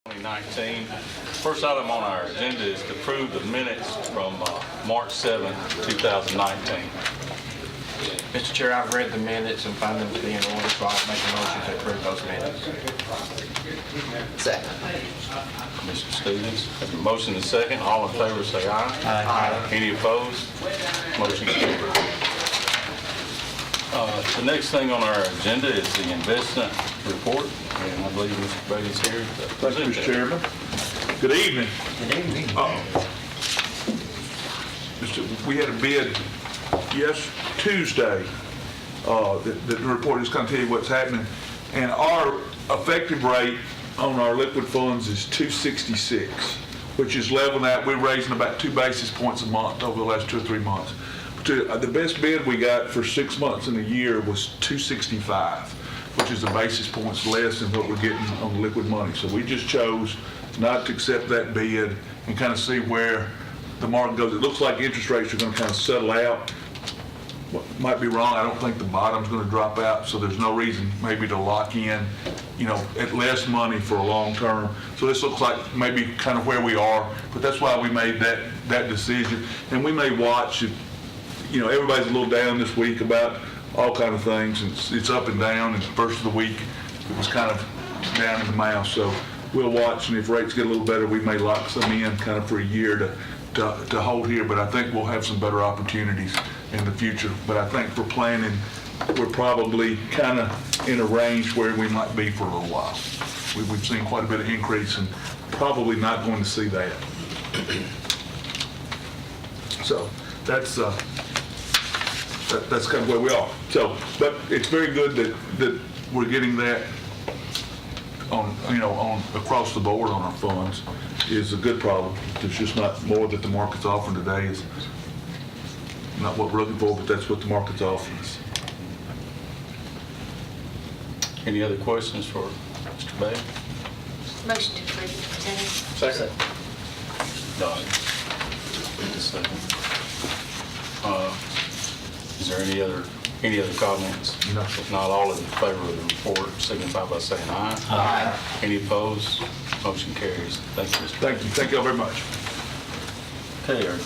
2019. First item on our agenda is to approve the minutes from March 7, 2019. Mr. Chair, I've read the minutes and find them to be in order, so I'll make a motion to approve those minutes. Second. Mr. Stevens, have a motion and a second. All in favor say aye. Aye. Any opposed? Motion carried. The next thing on our agenda is the investment report, and I believe Mr. Brady's here to Thank you, present Mr. that. Chairman. Good evening. Good evening. We had a bid Tuesday. The report is going to tell you what's happening. And our effective rate on our liquid funds is 266, which is leveling out. We're raising about 2 basis points a month over the last 2 or 3 months. The best bid we got for 6 months in a year was 265, which is a basis points less than what we're getting on the liquid money. So we just chose not to accept that bid and kind of see where the market goes. It looks like interest rates are going to kind of settle out. Might be wrong. I don't think the bottom's going to drop out, so there's no reason maybe to lock in, at less money for a long term. So this looks like maybe kind of where we are, but that's why we made that decision. And we may watch it. Everybody's a little down this week about all kind of things. It's up and down. And the first of the week, it was kind of down in the mouth. So we'll watch, and if rates get a little better, we may lock some in kind of for a year to hold here. But I think we'll have some better opportunities in the future. But I think for planning, we're probably kind of in a range where we might be for a little while. We've seen quite a bit of increase, and probably not going to see that. So that's kind of where we are. So, but it's very good that we're getting that on across the board on our funds is a good problem. There's just not more that the market's offering today is not what we're looking for, but that's what the market's offering us. Any other questions for Mr. Bay? Motion to approve is presented. Second. Done. Is there any other comments? No. If not, all in favor of the report signify by saying aye. Aye. Any opposed? Motion carries. Thank you, Mr. Thank you. Thank you all very much. Okay, our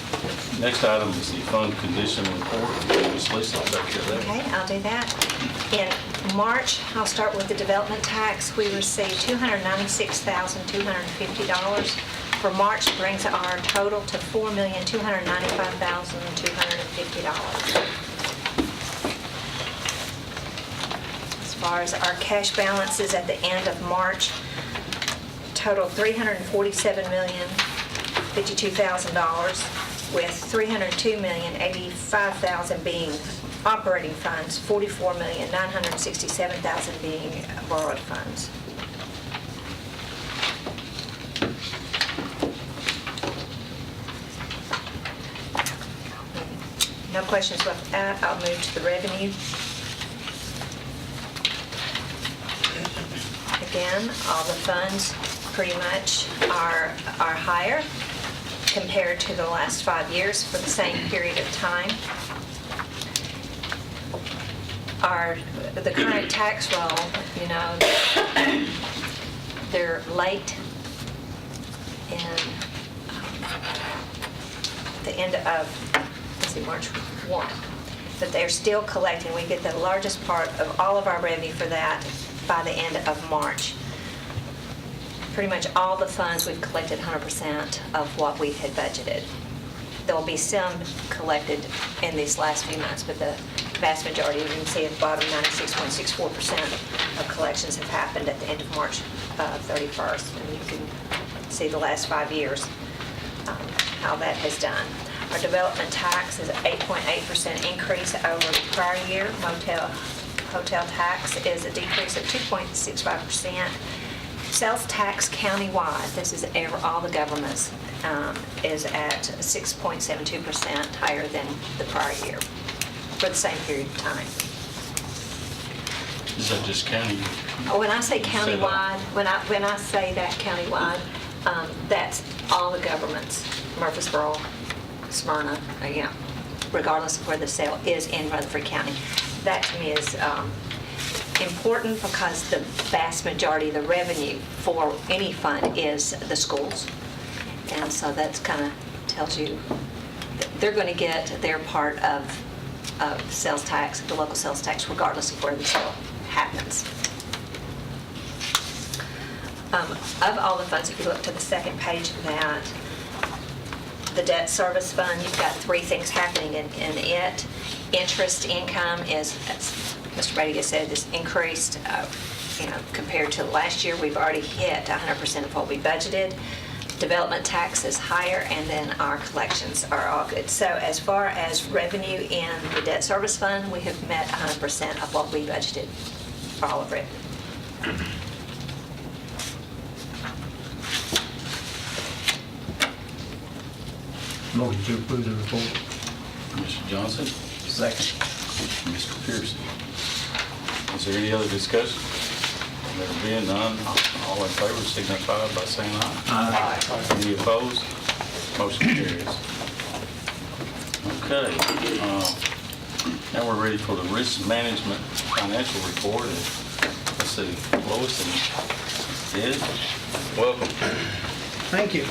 next item is the fund condition report. Ms. Lisa, I'll take care of that. Okay, I'll do that. In March, I'll start with the development tax. We received $296,250. For March brings our total to $4,295,250. As far as our cash balances at the end of March, total $347,052,000, with $302,085,000 being operating funds, $44,967,000 being borrowed funds. No questions about that. I'll move to the revenue. Again, all the funds pretty much are higher compared to the last 5 years for the same period of time. The current tax roll, they're late in the end of, March 1. But they're still collecting. We get the largest part of all of our revenue for that by the end of March. Pretty much all the funds we've collected 100% of what we had budgeted. There will be some collected in these last few months, but the vast majority, you can see at the bottom, 96.64% of collections have happened at the end of March 31st. And you can see the last 5 years how that has done. Our development tax is an 8.8% increase over the prior year. Hotel tax is a decrease of 2.65%. Sales tax countywide, this is all the governments, is at 6.72% higher than the prior year for the same period of time. Is that just county? When I say countywide, when I say that countywide, that's all the governments, Murfreesboro, Smyrna, regardless of where the sale is in Rutherford County. That to me is important because the vast majority of the revenue for any fund is the schools. And so that's kind of tells you that they're going to get their part of sales tax, the local sales tax, regardless of where the sale happens. Of all the funds, if you look to the second page of that, the debt service fund, you've got three things happening in it. Interest income is, as Mr. Brady has said, is increased, compared to last year. We've already hit 100% of what we budgeted. Development tax is higher, and then our collections are all good. So as far as revenue in the debt service fund, we have met 100% of what we budgeted for all of it. Motion to approve the report. Mr. Johnson, Second. Mr. Pearson. Is there any other discussion? There being none, all in favor signify by saying aye. Aye. Any opposed? Motion carries. Okay, now we're ready for the risk management financial report. Let's see, Lois and Ed, welcome. Thank you.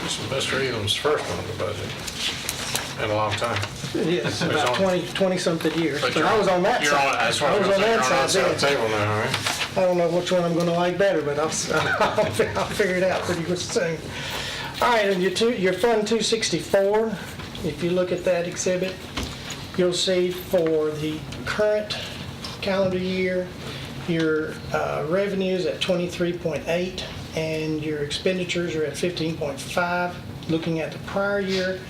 This is Mr. Elam's first one on the budget in a long time. Yes, about 20-something years. But I was on that You're side. on, that's what I I was was on going to that say, you're on side that side of the then. table now, all right? I don't know which one I'm going to like better, but I'll figure it out pretty soon. All right, and your Fund 264, if you look at that exhibit, you'll see for the current calendar year, your revenues at 23.8 and your expenditures are at 15.5. Looking at the prior year,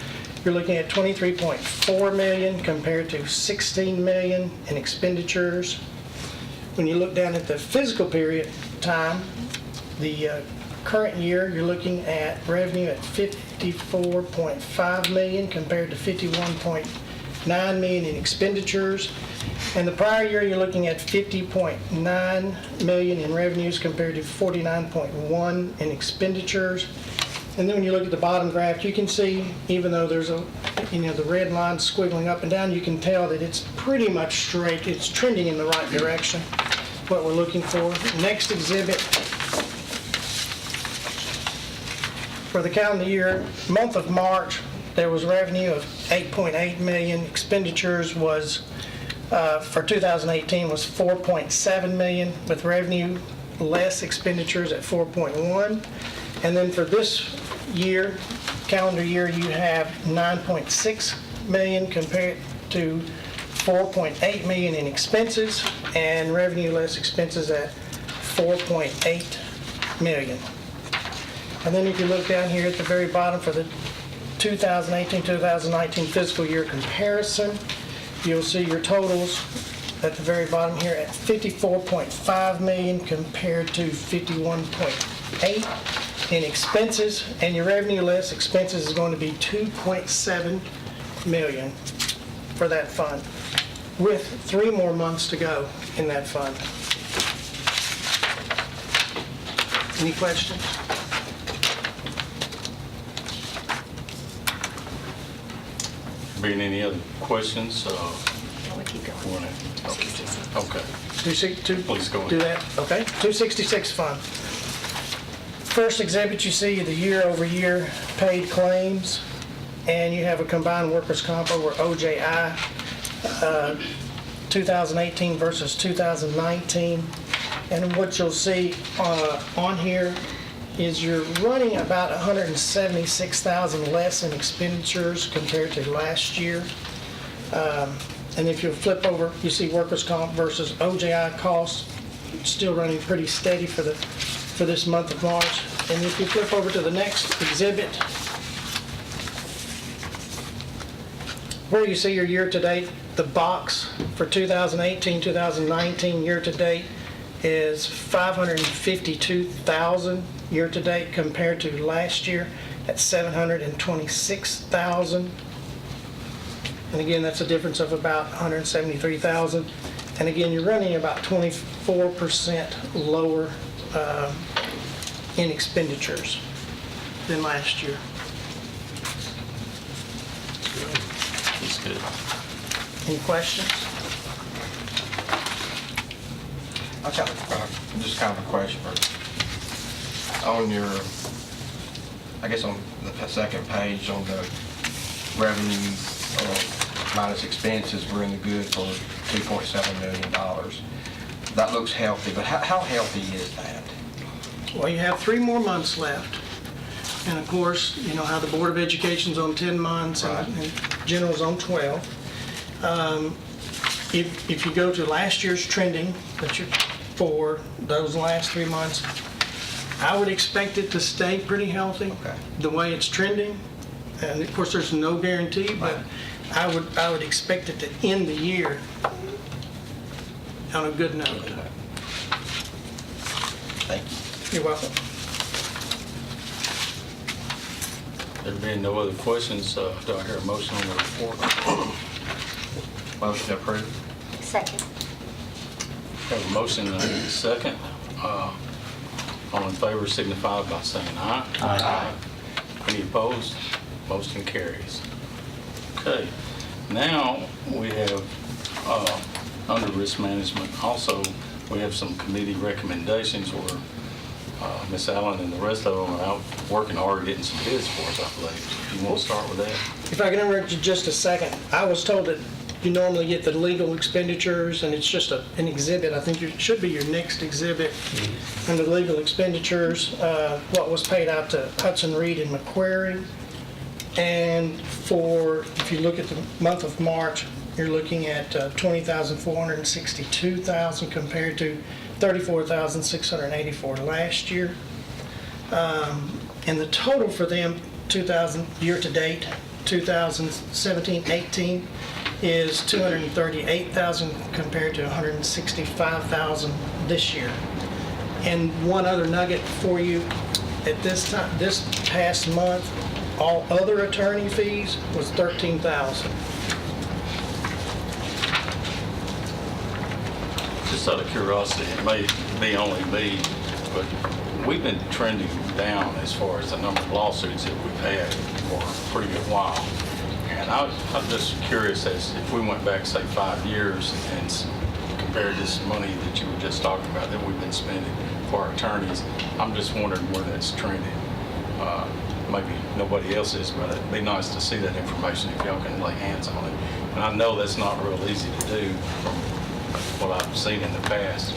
you're looking at 23.4 million compared to 16 million in expenditures. When you look down at the fiscal period time, the current year, you're looking at revenue at 54.5 million compared to 51.9 million in expenditures. And the prior year, you're looking at 50.9 million in revenues compared to 49.1 in expenditures. And then when you look at the bottom graph, you can see, even though there's the red line squiggling up and down, you can tell that it's pretty much straight. It's trending in the right direction, what we're looking for. Next exhibit, for the calendar year, month of March, there was revenue of 8.8 million. Expenditures was, for 2018, was 4.7 million, with revenue less expenditures at 4.1. And then for this year, calendar year, you have 9.6 million compared to 4.8 million in expenses, and revenue less expenses at 4.8 million. And then if you look down here at the very bottom for the 2018-2019 fiscal year comparison, you'll see your totals at the very bottom here at 54.5 million compared to 51.8 in expenses, and your revenue less expenses is going to be 2.7 million for that fund, with 3 more months to go in that fund. Any questions? Being any other questions? We keep going. Okay. Please go ahead. Do that, okay. 266 fund. First exhibit, you see the year-over-year paid claims, and you have a combined workers' comp over OJI, 2018 versus 2019. And what you'll see on here is you're running about 176,000 less in expenditures compared to last year. And if you flip over, you see workers' comp versus OJI costs, still running pretty steady for this month of March. And if you flip over to the next exhibit, where you see your year-to-date, the box for 2018-2019 year-to-date is 552,000 year-to-date compared to last year at 726,000. And again, that's a difference of about 173,000. And again, you're running about 24% lower in expenditures than last year. That's good. Any questions? I got just kind of a question. On your, I guess on the second page on the revenue minus expenses, we're in the good for $2.7 million. That looks healthy, but how healthy is that? Well, you have 3 more months left. And of course, you know how the Board of Education's on 10 months Right. and General's on 12. If you go to last year's trending, for those last 3 months, I would expect it to stay pretty healthy. Okay. The way it's trending. And of course, there's no guarantee, but I would expect it to end the year on a good note. Thank you. You're welcome. There being no other questions, do I hear a motion on the report? Motion approved. Second. Have a motion and a second. All in favor signify by saying aye. Aye. Any opposed? Motion carries. Okay, now we have, under risk management, also, we have some committee recommendations where Ms. Allen and the rest of them are out working hard getting some bids for us, I believe. You want to start with that? If I can interrupt you just a second, I was told that you normally get the legal expenditures, and it's just an exhibit. I think it should be your next exhibit under legal expenditures, what was paid out to Hudson Reed and McQuarrie. And if you look at the month of March, you're looking at $20,462,000 compared to $34,684 last year. And the total for them, year-to-date, 2017-18, is $238,000 compared to $165,000 this year. And one other nugget for you, at this past month, all other attorney fees was $13,000. Just out of curiosity, it may be only me, but we've been trending down as far as the number of lawsuits that we've had for a pretty good while. And I'm just curious as if we went back, say, 5 years and compared this money that you were just talking about that we've been spending for our attorneys, I'm just wondering where that's trending. Maybe nobody else is, but it'd be nice to see that information if y'all can lay hands on it. And I know that's not real easy to do from what I've seen in the past,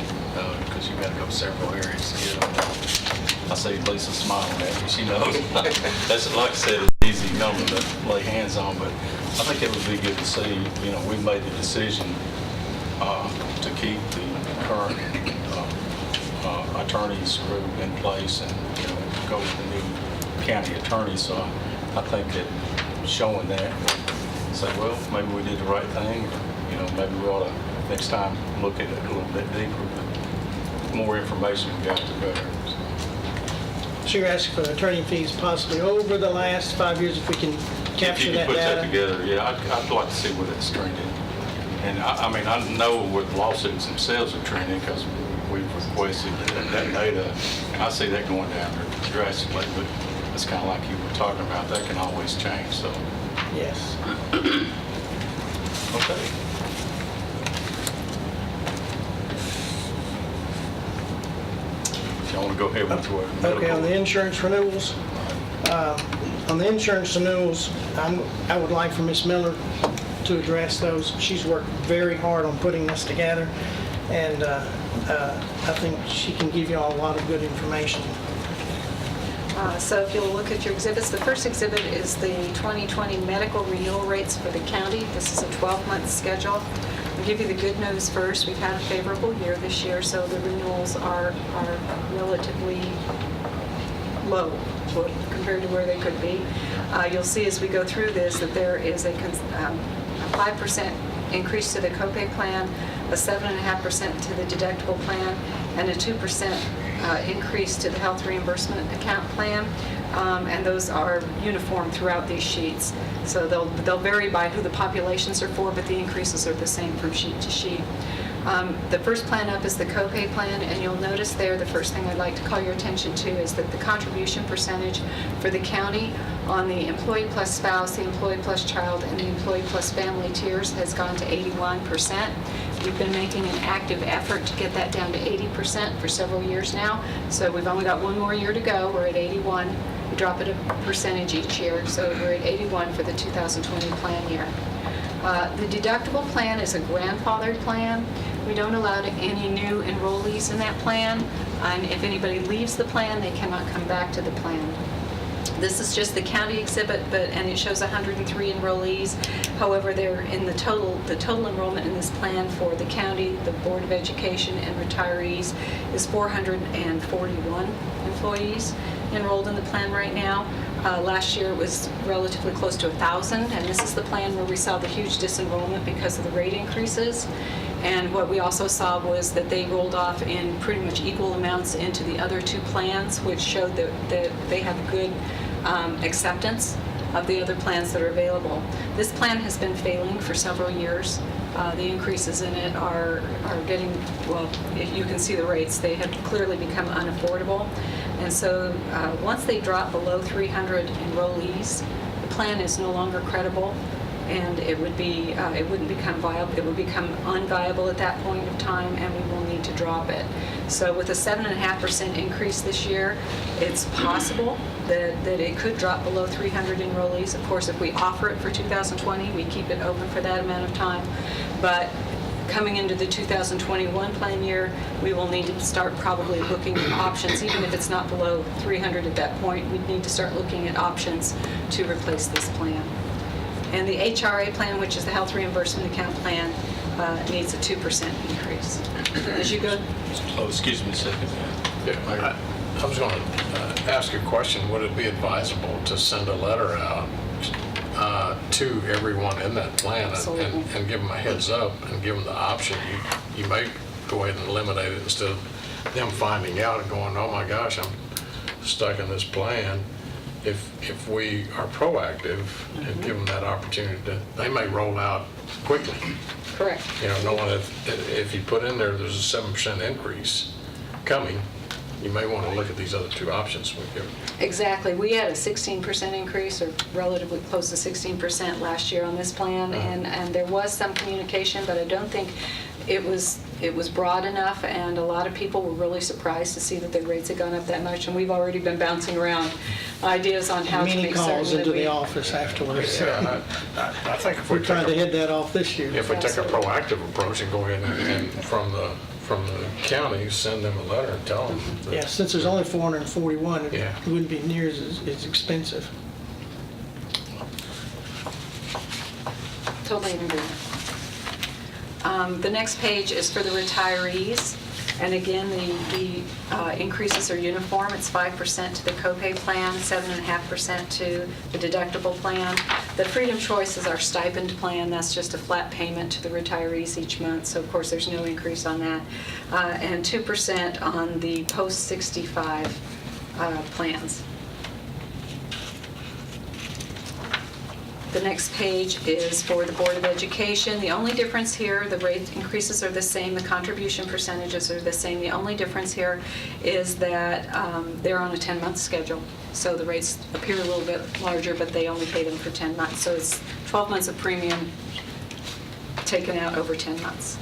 because you've got to go several areas to get them. I see Lisa smiling at me, she knows. That's, like I said, an easy number to lay hands on, but I think it would be good to see, you know, we made the decision to keep the current attorneys group in place and, you know, go with the new county attorney. So I think that showing that, say, well, maybe we did the right thing, or, you know, maybe we ought to next time look at it a little bit deeper. The more information we got, the better. So you're asking for attorney fees possibly over the last 5 years, if we can capture that If you could put that data? together, yeah, I'd like to see where that's trending. And I mean, I know where the lawsuits themselves are trending because we've requested that data, and I see that going down drastically, but it's kind of like you were talking about, that can always change, so. Yes. Okay. If y'all want to go ahead with what medical. Okay, on the insurance renewals, I would like for Ms. Miller to address those. She's worked very hard on putting this together, and I think she can give you all a lot of good information. So if you'll look at your exhibits, the first exhibit is the 2020 medical renewal rates for the county. This is a 12-month schedule. I'll give you the good news first. We've had a favorable year this year, so the renewals are relatively low compared to where they could be. You'll see as we go through this that there is a 5% increase to the copay plan, a 7.5% to the deductible plan, and a 2% increase to the health reimbursement account plan. And those are uniform throughout these sheets. So they'll vary by who the populations are for, but the increases are the same from sheet to sheet. The first plan up is the copay plan, and you'll notice there, the first thing I'd like to call your attention to is that the contribution percentage for the county on the employee plus spouse, the employee plus child, and the employee plus family tiers has gone to 81%. We've been making an active effort to get that down to 80% for several years now, so we've only got one more year to go. We're at 81. We drop it a percentage each year, so we're at 81 for the 2020 plan year. The deductible plan is a grandfathered plan. We don't allow any new enrollees in that plan, and if anybody leaves the plan, they cannot come back to the plan. This is just the county exhibit, and it shows 103 enrollees. However, they're in the total enrollment in this plan for the county, the Board of Education, and retirees is 441 employees enrolled in the plan right now. Last year it was relatively close to 1,000, and this is the plan where we saw the huge disenrollment because of the rate increases. And what we also saw was that they rolled off in pretty much equal amounts into the other two plans, which showed that they have good acceptance of the other plans that are available. This plan has been failing for several years. The increases in it are getting, well, you can see the rates. They have clearly become unaffordable. And so once they drop below 300 enrollees, the plan is no longer credible, and it wouldn't become viable. It would become unviable at that point of time, and we will need to drop it. So with a 7.5% increase this year, it's possible that it could drop below 300 enrollees. Of course, if we offer it for 2020, we keep it open for that amount of time. But coming into the 2021 plan year, we will need to start probably looking at options. Even if it's not below 300 at that point, we'd need to start looking at options to replace this plan. And the HRA plan, which is the Health Reimbursement Account plan, needs a 2% increase. As you go, Oh, excuse me a second. Yeah, I was going to ask a question. Would it be advisable to send a letter out to everyone in that plan and give them a heads up and give them the option? You may go ahead and eliminate it instead of them finding out and going, oh my gosh, I'm stuck in this plan. If we are proactive and give them that opportunity, they may roll out quickly. correct. You know, knowing if you put in there's a 7% increase coming, you may want to look at these other two options we give. Exactly. We had a 16% increase, or relatively close to 16% last year on this plan, and there was some communication, but I don't think it was broad enough, and a lot of people were really surprised to see that their rates had gone up that much, and we've already been bouncing around ideas on how to Many make certain calls that into we... the office afterwards. Yeah, I think if We're trying to head that off this year. If we take a proactive approach and go ahead and from the county, send them a letter and tell them. that- Yeah, since there's only 441, it Yeah. wouldn't be near as expensive. Totally in agreement. The next page is for the retirees. And again, the increases are uniform. It's 5% to the copay plan, 7.5% to the deductible plan. The Freedom Choice is our stipend plan. That's just a flat payment to the retirees each month. So of course, there's no increase on that. And 2% on the post-65 plans. The next page is for the Board of Education. The only difference here, the rate increases are the same, the contribution percentages are the same. The only difference here is that they're on a 10-month schedule. So the rates appear a little bit larger, but they only pay them for 10 months. So it's 12 months of premium taken out over 10 months.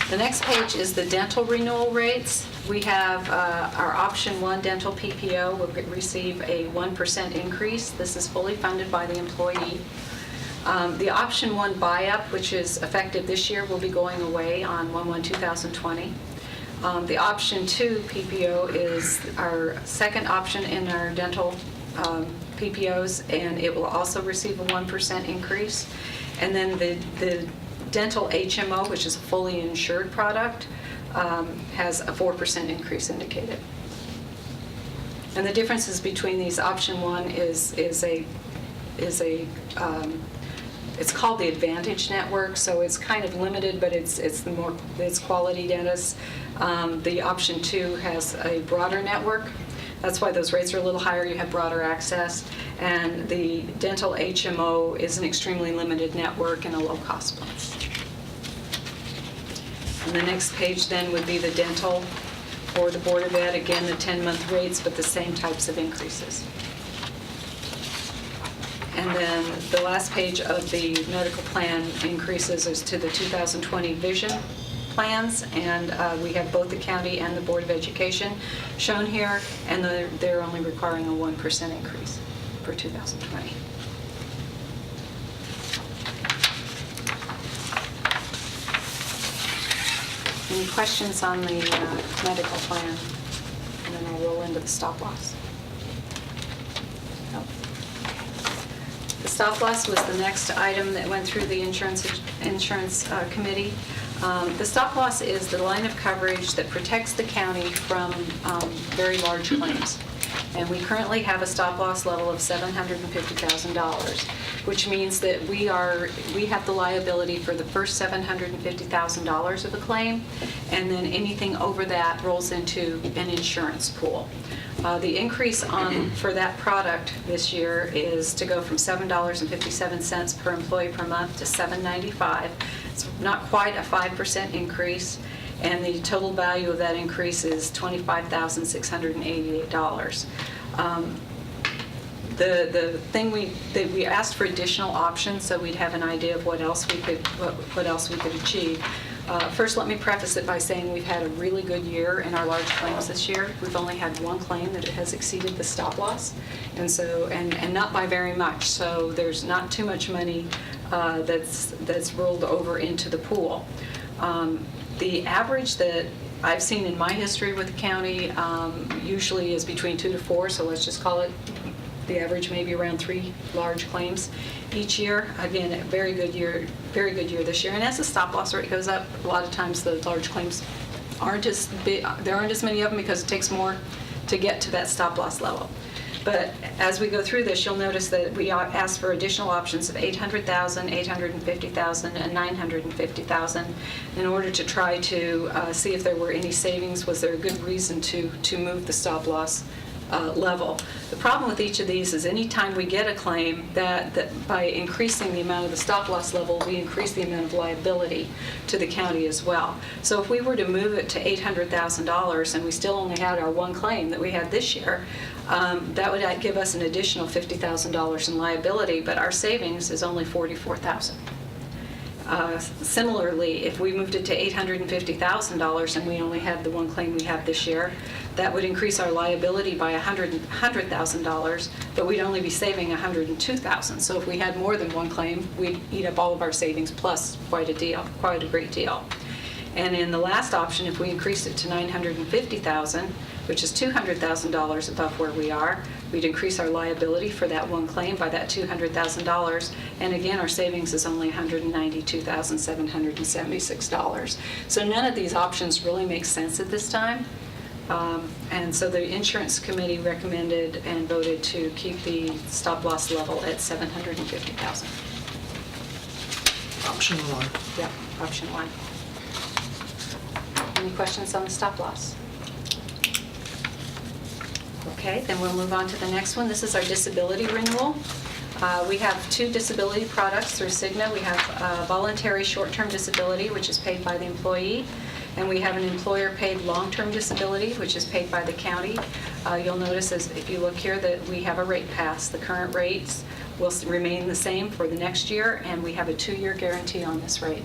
The next page is the dental renewal rates. We have our option 1 dental PPO will receive a 1% increase. This is fully funded by the employee. The option 1 buy-up, which is effective this year, will be going away on 1/1/2020. The option 2 PPO is our second option in our dental PPOs, and it will also receive a 1% increase. And then the dental HMO, which is a fully insured product, has a 4% increase indicated. And the differences between these, option 1 is it's called the Advantage Network, so it's kind of limited, but it's quality dentists. The option 2 has a broader network. That's why those rates are a little higher. You have broader access. And the dental HMO is an extremely limited network and a low-cost plan. And the next page then would be the dental for the Board of Ed. Again, the 10-month rates, but the same types of increases. And then the last page of the medical plan increases is to the 2020 vision plans, and we have both the county and the Board of Education shown here, and they're only requiring a 1% increase for 2020. Any questions on the medical plan? And then I'll roll into the stop loss. Nope. The stop loss was the next item that went through the insurance committee. The stop loss is the line of coverage that protects the county from very large claims. And we currently have a stop loss level of $750,000, which means that we have the liability for the first $750,000 of a claim, and then anything over that rolls into an insurance pool. The increase for that product this year is to go from $7.57 per employee per month to $7.95. It's not quite a 5% increase, and the total value of that increase is $25,688. The thing we asked for additional options so we'd have an idea of what else we could achieve. First, let me preface it by saying we've had a really good year in our large claims this year. We've only had one claim that has exceeded the stop loss, and not by very much. So there's not too much money that's rolled over into the pool. The average that I've seen in my history with the county usually is between 2 to 4, so let's just call it the average maybe around 3 large claims each year. Again, a very good year this year. And as the stop loss rate goes up, a lot of times the large claims aren't as big, there aren't as many of them because it takes more to get to that stop loss level. But as we go through this, you'll notice that we asked for additional options of $800,000, $850,000, and $950,000 in order to try to see if there were any savings. Was there a good reason to move the stop loss level? The problem with each of these is any time we get a claim that by increasing the amount of the stop loss level, we increase the amount of liability to the county as well. So if we were to move it to $800,000 and we still only had our one claim that we had this year, that would give us an additional $50,000 in liability, but our savings is only $44,000. Similarly, if we moved it to $850,000 and we only had the one claim we have this year, that would increase our liability by $100,000, but we'd only be saving $102,000. So if we had more than one claim, we'd eat up all of our savings plus quite a great deal. And in the last option, if we increased it to $950,000, which is $200,000 above where we are, we'd increase our liability for that one claim by that $200,000. And again, our savings is only $192,776. So none of these options really make sense at this time. And so the insurance committee recommended and voted to keep the stop loss level at $750,000. Option 1. Yeah, option 1. Any questions on the stop loss? Okay, then we'll move on to the next one. This is our disability renewal. We have 2 disability products through Cigna. We have voluntary short-term disability, which is paid by the employee, and we have an employer-paid long-term disability, which is paid by the county. You'll notice if you look here that we have a rate pass. The current rates will remain the same for the next year, and we have a 2-year guarantee on this rate.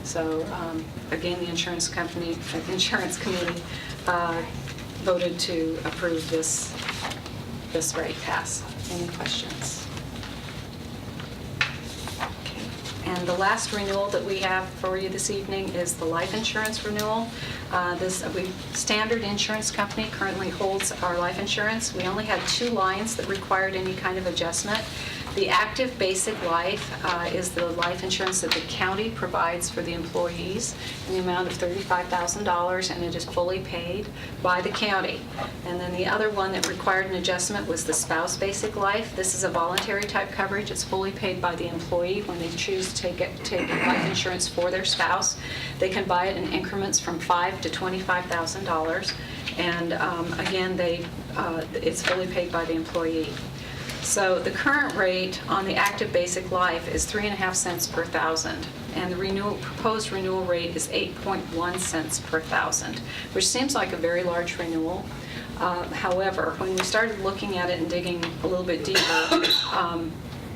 So again, the insurance committee voted to approve this rate pass. Any questions? Okay. And the last renewal that we have for you this evening is the life insurance renewal. Standard Insurance Company currently holds our life insurance. We only had 2 lines that required any kind of adjustment. The active basic life is the life insurance that the county provides for the employees in the amount of $35,000, and it is fully paid by the county. And then the other one that required an adjustment was the spouse basic life. This is a voluntary type coverage. It's fully paid by the employee when they choose to take life insurance for their spouse. They can buy it in increments from $5,000 to $25,000. And again, it's fully paid by the employee. So the current rate on the active basic life is 3.5 cents per thousand, and the proposed renewal rate is 8.1 cents per thousand, which seems like a very large renewal. However, when we started looking at it and digging a little bit deeper,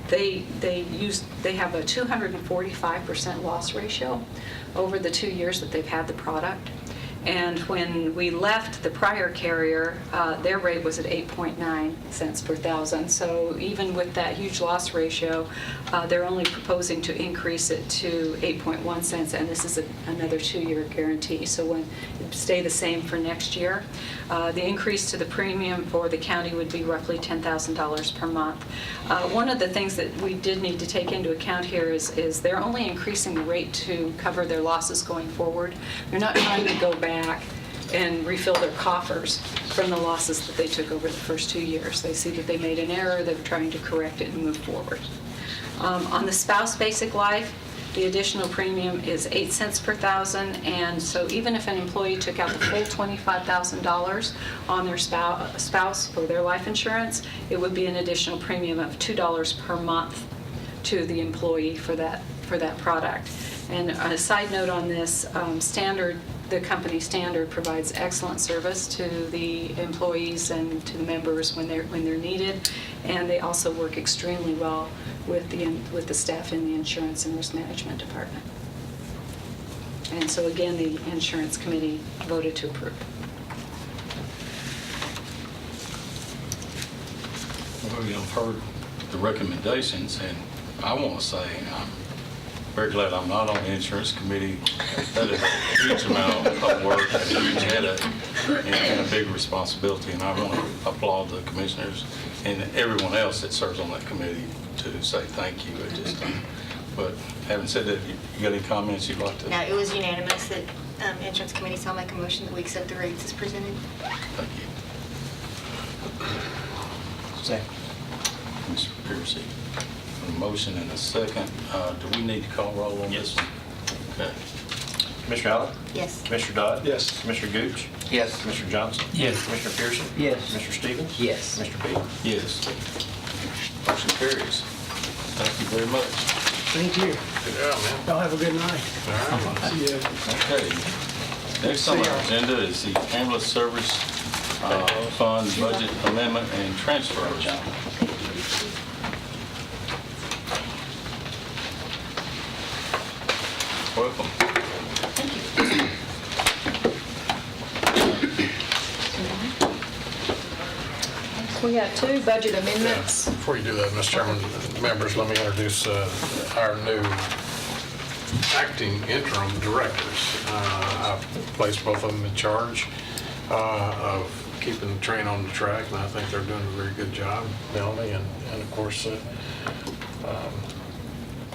they have a 245% loss ratio over the 2 years that they've had the product. And when we left the prior carrier, their rate was at 8.9 cents per thousand. So even with that huge loss ratio, they're only proposing to increase it to 8.1 cents, and this is another 2-year guarantee. So when it stay the same for next year, the increase to the premium for the county would be roughly $10,000 per month. One of the things that we did need to take into account here is they're only increasing the rate to cover their losses going forward. They're not trying to go back and refill their coffers from the losses that they took over the first 2 years. They see that they made an error, they're trying to correct it and move forward. On the spouse basic life, the additional premium is 8 cents per thousand, and so even if an employee took out the full $25,000 on their spouse for their life insurance, it would be an additional premium of $2 per month to the employee for that product. And a side note on this, the company Standard provides excellent service to the employees and to the members when they're needed, and they also work extremely well with the staff in the insurance and risk management department. And so again, the insurance committee voted to approve. Well, you've heard the recommendations, and I want to say I'm very glad I'm not on the insurance committee. That is a huge amount of work, a huge headache, and a big responsibility. And I want to applaud the commissioners and everyone else that serves on that committee to say thank you at this time. But having said that, you got any comments you'd like to? No, it was unanimous that insurance committee, so I'll make a motion that we accept the rates as presented. Thank you. Second. Mr. Piercy. A motion and a second. Do we need to call roll on this? Okay. Commissioner Allen? Yes. Commissioner Dodd? Yes. Commissioner Gooch? Yes. Commissioner Johnson? Yes. Commissioner Pearson? Yes. Commissioner Stevens? Yes. Mr. Peak? Yes. Motion carries. Thank you very much. Thank you. Good job, man. Y'all have a good night. All right. See ya. Okay. Next on our agenda is the ambulance service fund budget amendment and transfers. Welcome. We have 2 budget amendments. Before you do that, Mr. Chairman, members, let me introduce our new acting interim directors. I've placed both of them in charge of keeping the train on the track, and I think they're doing a very good job, Melanie, and of course,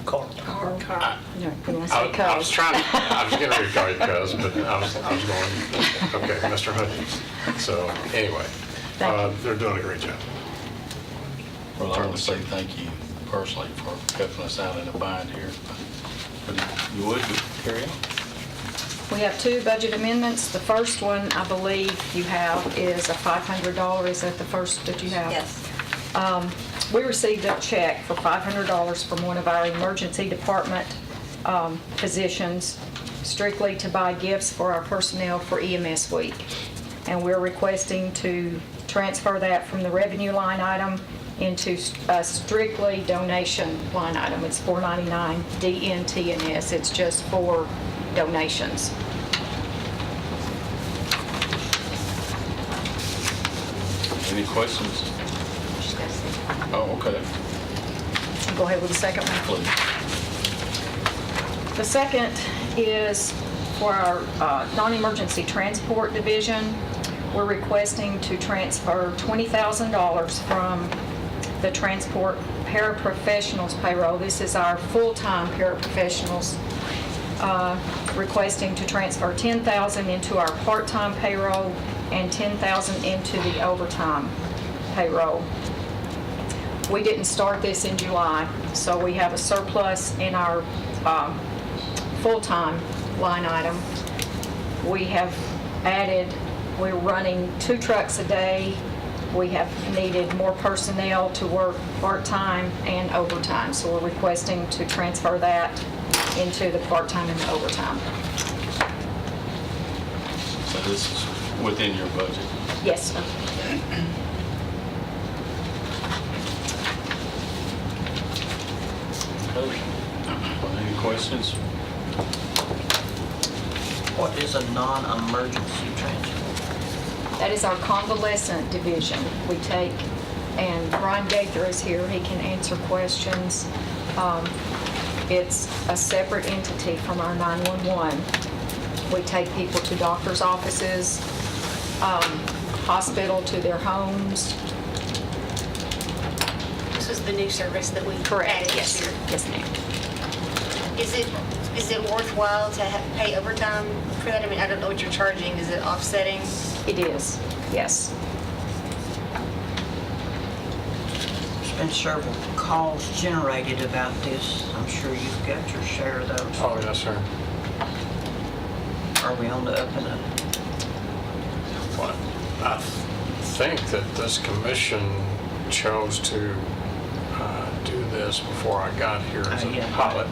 Carl. No, we want to I say was Cuz. trying to, I was getting ready to call you Cuz, but I was going, okay, Mr. Hutchins. So anyway, Thank they're doing a great job. Well, I want to say thank you personally for helping us out in a bind here. But you would carry on? We have 2 budget amendments. The first one, I believe you have, is a $500. Is that the first that you have? Yes. We received a check for $500 from one of our emergency department physicians, strictly to buy gifts for our personnel for EMS week. And we're requesting to transfer that from the revenue line item into a strictly donation line item. It's $499 DNT&S. It's just for donations. Any questions? Oh, okay. Go ahead with the second one. Please. The second is for our non-emergency transport division. We're requesting to transfer $20,000 from the transport paraprofessionals payroll. This is our full-time paraprofessionals. Requesting to transfer $10,000 into our part-time payroll and $10,000 into the overtime payroll. We didn't start this in July, so we have a surplus in our full-time line item. We have added We're running 2 trucks a day. We have needed more personnel to work part-time and overtime, so we're requesting to transfer that into the part-time and the overtime. So this is within your budget. Yes, sir. Okay. Any questions? What is a non-emergency transfer? That is our convalescent division. We take, and Brian Gaither is here, he can answer questions. It's a separate entity from our 911. We take people to doctor's offices, hospital, to their homes. This was the new service that we Correct, added yes. this year. Yes, ma'am. Is it worthwhile to pay overtime for that? I mean, I don't know what you're charging. Is it offsetting? It is, yes. There's been several calls generated about this. I'm sure you've got your share of those. Oh, yes, sir. Are we on the up and up? But I think that this commission chose to do this before I got here as a pilot.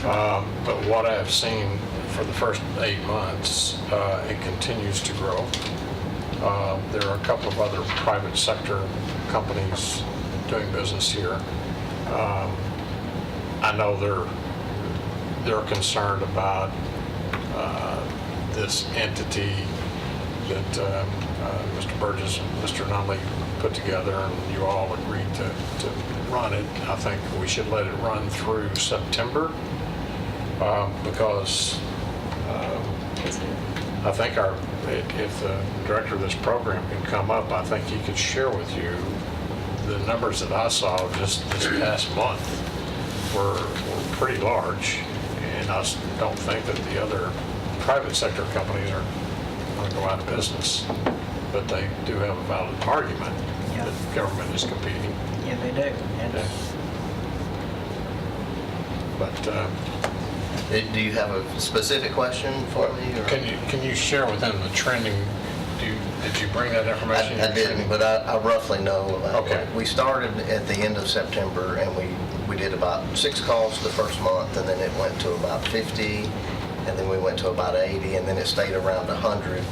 But what I've seen for the first 8 months, it continues to grow. There are a couple of other private sector companies doing business here. I know they're concerned about this entity that Mr. Burgess and Mr. Nunley put together, and you all agreed to run it. I think we should let it run through September because I think if the director of this program can come up, I think he could share with you the numbers that I saw just this past month were pretty large, and I don't think that the other private sector companies are going to go out of business, but they do have a valid argument that the government is competing. Yeah, they do. But Do you have a specific question for me? Or? can you share with them the trending? Did you bring that information? I didn't, but I roughly know. Okay. We started at the end of September, and we did about 6 calls the first month, and then it went to about 50, and then we went to about 80, and then it stayed around 100,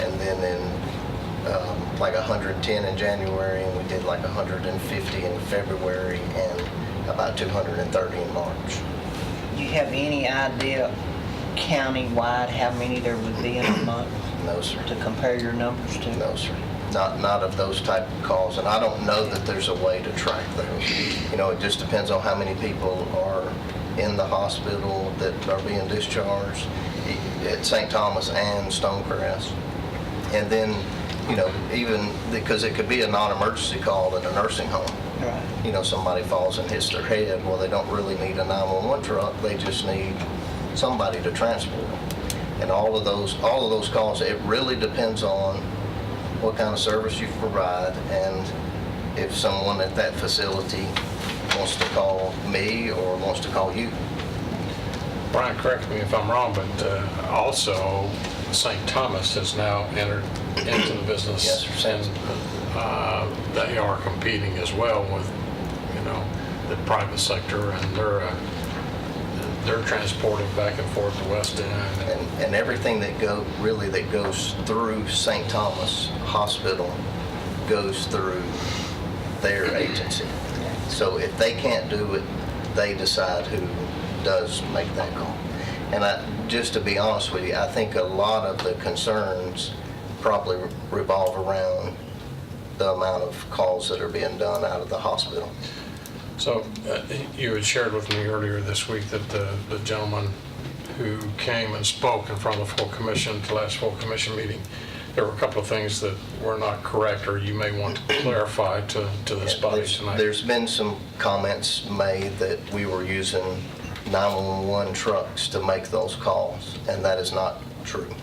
and then in like 110 in January, and we did like 150 in February, and about 230 in March. Do you have any idea county-wide how many there would be in a month? No, sir. To compare your numbers to? No, sir. Not of those type of calls, and I don't know that there's a way to track those. You know, it just depends on how many people are in the hospital that are being discharged at St. Thomas and Stonecrest. And then, you know, even because it could be a non-emergency call in a nursing home. Right. You know, somebody falls and hits their head. Well, they don't really need a 911 truck. They just need somebody to transport them. And all of those calls, it really depends on what kind of service you provide, and if someone at that facility wants to call me or wants to call you. Brian, correct me if I'm wrong, but also St. Thomas has now entered into the business. Yes, sir. And they are competing as well with, you know, the private sector, and they're transporting back and forth to West End. And everything that goes through St. Thomas Hospital goes through their agency. So if they can't do it, they decide who does make that call. And just to be honest with you, I think a lot of the concerns probably revolve around the amount of calls that are being done out of the hospital. So you had shared with me earlier this week that the gentleman who came and spoke in front of the full commission, at the last full commission meeting, there were a couple of things that were not correct, or you may want to clarify to this body tonight. There's been some comments made that we were using 911 trucks to make those calls, and that is not true.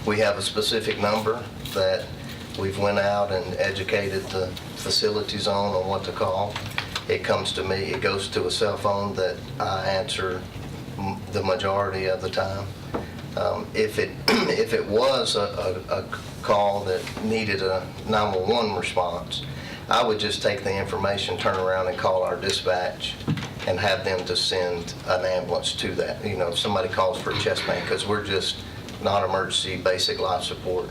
We have a specific number that we've went out and educated the facilities on what to call. It comes to me, it goes to a cell phone that I answer the majority of the time. If it was a call that needed a 911 response, I would just take the information, turn around and call our dispatch and have them to send an ambulance to that. You know, if somebody calls for chest pain, because we're just non-emergency basic life support.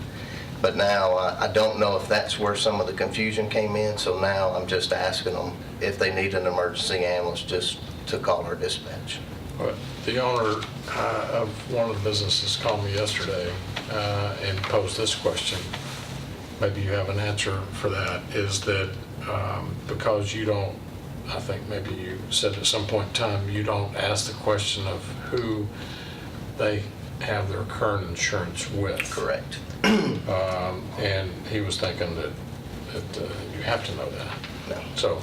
But now I don't know if that's where some of the confusion came in, so now I'm just asking them if they need an emergency ambulance just to call our dispatch. But the owner of one of the businesses called me yesterday and posed this question. Maybe you have an answer for that, is that because you don't, I think maybe you said at some point in time, you don't ask the question of who they have their current insurance with. Correct. And he was thinking that you have to know that. No. So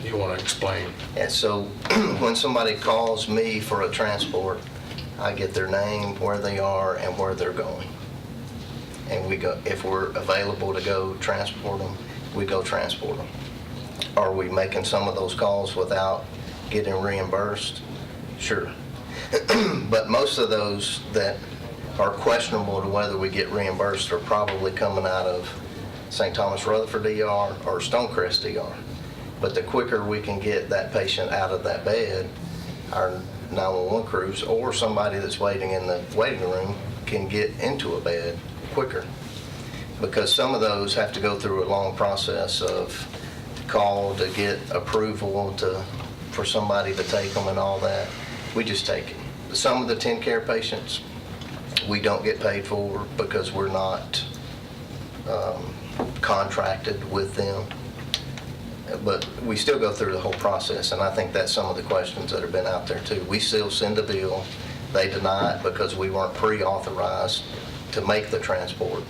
you want to explain? Yeah, so when somebody calls me for a transport, I get their name, where they are, and where they're going. And we go, if we're available to go transport them, we go transport them. Are we making some of those calls without getting reimbursed? Sure. But most of those that are questionable to whether we get reimbursed are probably coming out of St. Thomas Rutherford ER or Stonecrest ER. But the quicker we can get that patient out of that bed, our 911 crews or somebody that's waiting in the waiting room can get into a bed quicker. Because some of those have to go through a long process of call to get approval for somebody to take them and all that. We just take it. Some of the TennCare patients we don't get paid for because we're not contracted with them. But we still go through the whole process, and I think that's some of the questions that have been out there too. We still send a bill. They deny it because we weren't pre-authorized to make the transport,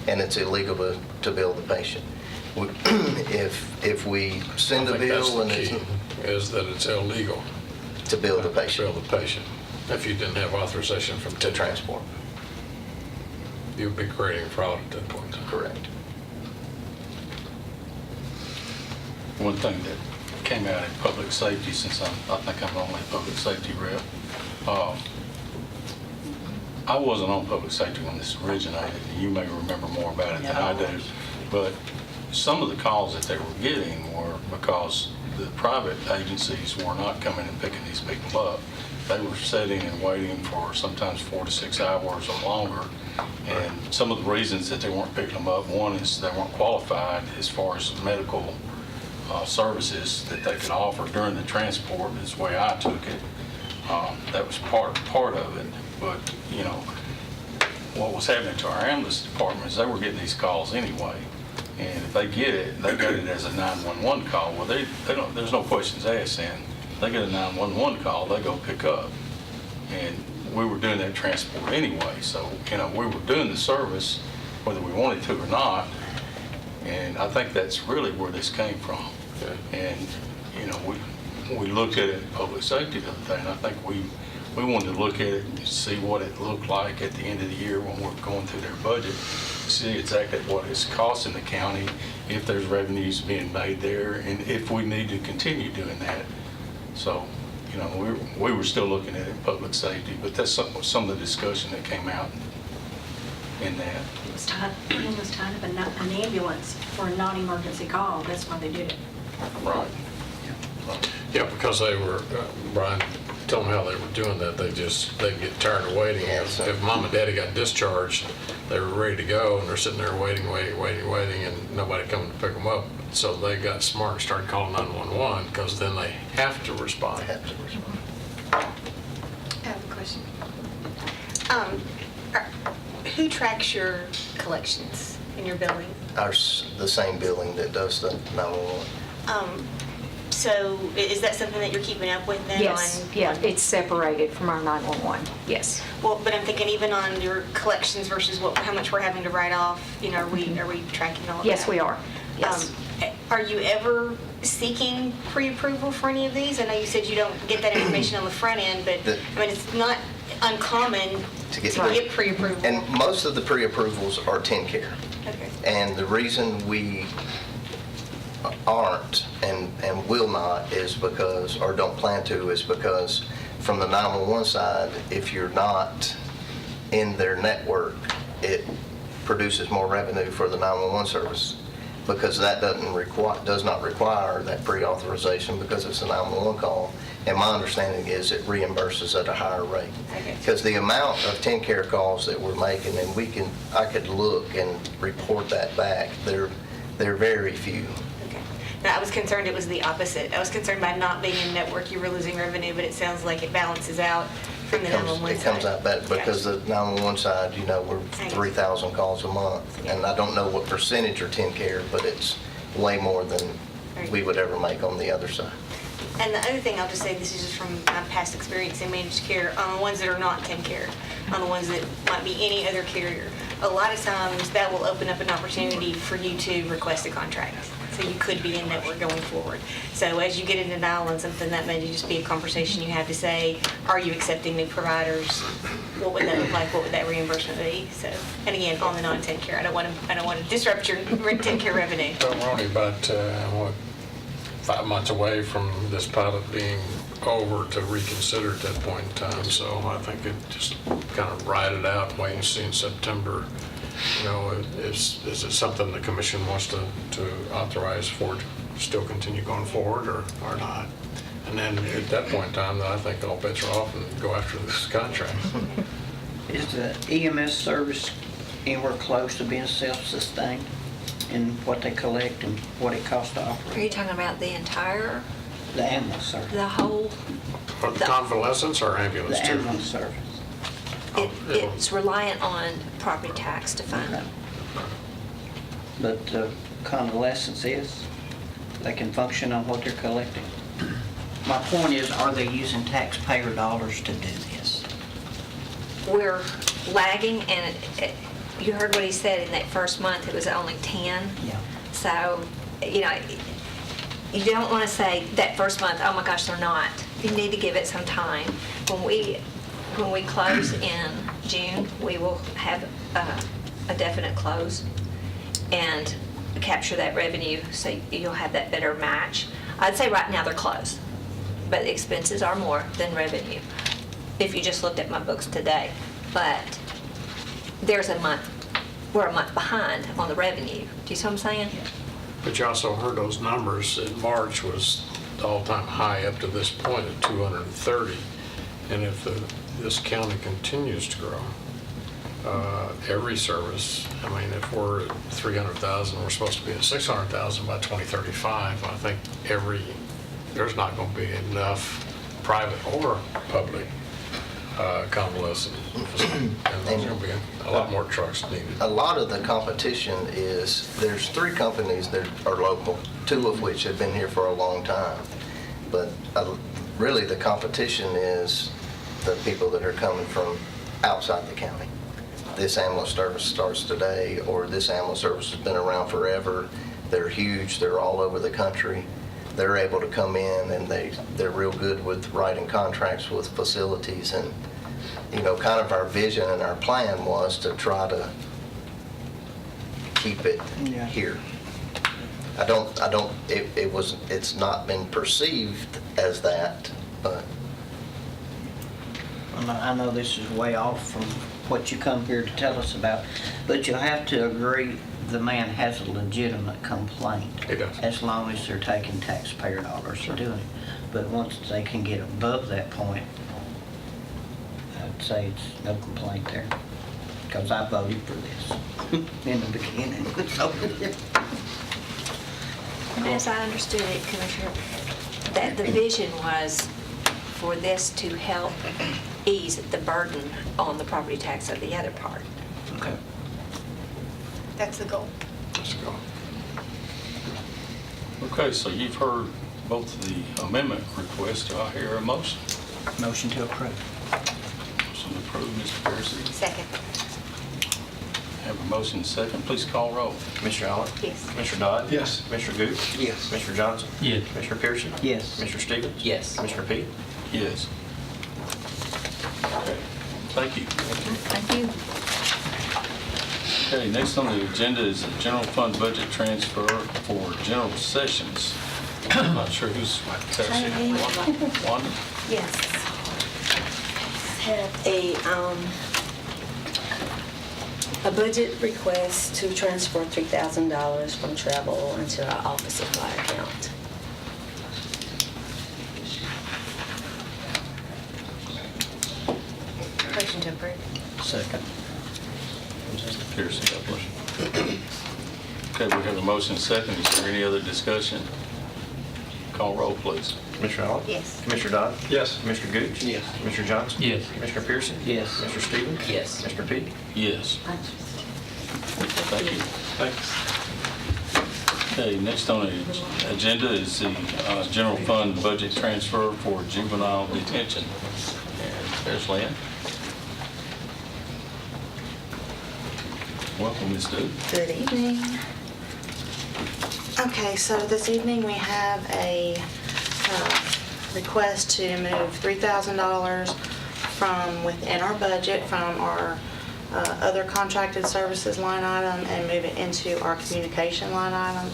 and it's illegal to bill the patient. If we send a bill and I it's think that's the key, is that it's illegal to bill the to patient, bill the patient. If you didn't have authorization from to transport, you would be creating fraud at that point in time. correct. One thing that came out in public safety, since I think I'm the only public safety rep, I wasn't on public safety when this originated, and you may remember more about it than I do, but some of the calls that they were getting were because the private agencies were not coming and picking these people up. They were sitting and waiting for sometimes 4 to 6 hours or longer, and some of the reasons that they weren't picking them up, one is they weren't qualified as far as medical services that they could offer during the transport, is the way I took it. That was part of it. But, you know, what was happening to our ambulance department is they were getting these calls anyway. And if they get it, they get it as a 911 call. Well, they don't, there's no questions asked then. They get a 911 call, they go pick up. And we were doing that transport anyway. So, you know, we were doing the service whether we wanted to or not. And I think that's really where this came from. And, you know, we looked at it in public safety the other day, and I think we wanted to look at it and see what it looked like at the end of the year when we're going through their budget, see exactly what it's costing the county, if there's revenues being made there, and if we need to continue doing that. So, you know, we were still looking at it in public safety, but that's some of the discussion that came out in that. It was kind of an ambulance for a non-emergency call. That's why they did it. Right. Yeah, because they were, Brian, tell them how they were doing that. They'd get tired of waiting. If mom and daddy got discharged, they were ready to go, and they're sitting there waiting, and nobody coming to pick them up. So they got smart and started calling 911, because then they have to respond. I have a question. Who tracks your collections in your building? The same building that does the 911. So is that something that you're keeping up with then? Yes, yeah, it's separated from our 911, yes. Well, but I'm thinking even on your collections versus how much we're having to write off, you know, are we tracking all of that? Yes, we are, yes. Are you ever seeking pre-approval for any of these? I know you said you don't get that information on the front end, but I mean, it's not uncommon to get pre-approval. And most of the pre-approvals are TennCare. Okay. And the reason we aren't and will not is because, or don't plan to, is because from the 911 side, if you're not in their network, it produces more revenue for the 911 service, because that does not require that pre-authorization because it's a 911 call. And my understanding is it reimburses at a higher rate. Okay. Because the amount of TennCare calls that we're making, and I could look and report that back, they're very few. Okay. No, I was concerned it was the opposite. I was concerned by not being in network, you were losing revenue, but it sounds like it balances out from the 911 It side. comes out better because the 911 side, we're 3,000 calls a month. And I don't know what percentage are TennCare, but it's way more than we would ever make on the other side. And the other thing, I'll just say, this is just from my past experience in managed care, on the ones that are not TennCare, on the ones that might be any other carrier, a lot of times that will open up an opportunity for you to request a contract. So you could be in network going forward. So as you get into dialing something, that may just be a conversation you have to say, are you accepting new providers? What would that look like? What would that reimbursement be? So, and again, on the non-TennCare, I don't want to disrupt your TennCare revenue. But we're only about, 5 months away from this pilot being over to reconsider at that point in time. So I think it just kind of ride it out and wait and see in September. Is it something the commission wants to authorize for to still continue going forward or not? And then at that point in time, then I think all bets are off and go after this contract. Is the EMS service anywhere close to being self-sustained in what they collect and what it costs to Are operate? you talking about the entire, The ambulance service. the whole, Or the convalescence or ambulance The too? ambulance service. it's reliant on property tax to fund. Okay. But convalescence is, they can function on what they're collecting. My point is, are they using taxpayer dollars to do this? We're lagging, and you heard what he said, in that first month, it was only 10. Yeah. So, you don't want to say that first month, oh my gosh, they're not. You need to give it some time. When we close in June, we will have a definite close and capture that revenue, so you'll have that better match. I'd say right now they're close, but the expenses are more than revenue, if you just looked at my books today. But we're a month behind on the revenue. Do you see what I'm saying? But you also heard those numbers. In March was the all-time high up to this point at 230. And if this county continues to grow, every service, if we're at 300,000, we're supposed to be at 600,000 by 2035. I think there's not going to be enough private or public convalescent. And there's going to be a lot more trucks needed. A lot of the competition is, there's 3 companies that are local, 2 of which have been here for a long time. But really the competition is the people that are coming from outside the county. This ambulance service starts today, or this ambulance service has been around forever. They're huge, they're all over the country. They're able to come in and they're real good with writing contracts with facilities, and kind of our vision and our plan was to try to keep it here. It's not been perceived as that, but. I know this is way off from what you come here to tell us about, but you'll have to agree the man has a legitimate complaint. He does. As long as they're taking taxpayer dollars to do it. But once they can get above that point, I'd say it's no complaint there. Because I voted for this in the beginning. So, And as I understood it, Commissioner, that the vision was for this to help ease the burden on the property tax of the other part. okay. That's the goal. Let's go. Okay, so you've heard both of the amendment requests. Do I hear a motion? Motion to approve. Motion approved, Mr. Piercy. Second. Have a motion second. Please call roll. Commissioner Allen? Yes. Commissioner Dodd? Yes. Commissioner Gooch? Yes. Commissioner Johnson? Yes. Commissioner Pearson? Yes. Commissioner Stevens? Yes. Commissioner Pete? Yes. Okay, thank you. Thank you. Okay, next on the agenda is the general fund budget transfer for general sessions. I'm not sure who's passing. Wanda? Yes. Have a A budget request to transfer $3,000 from travel into our office supply account. Motion to approve. Second. Mr. Pearson, God bless you. Okay, we have a motion second. Is there any other discussion? Call roll, please. Commissioner Arnold? Yes. Commissioner Dodd? Yes. Commissioner Gooch? Yes. Commissioner Johnson? Yes. Commissioner Pearson? Yes. Mr. Stevens? Yes. Mr. Peak? Yes. Thank you. Thanks. Okay, next on the agenda is the general fund budget transfer for juvenile detention. And there's Lynn. Welcome, Ms. Duke. Good evening. Okay, so this evening we have a request to move $3,000 from within our budget from our other contracted services line item and move it into our communication line item.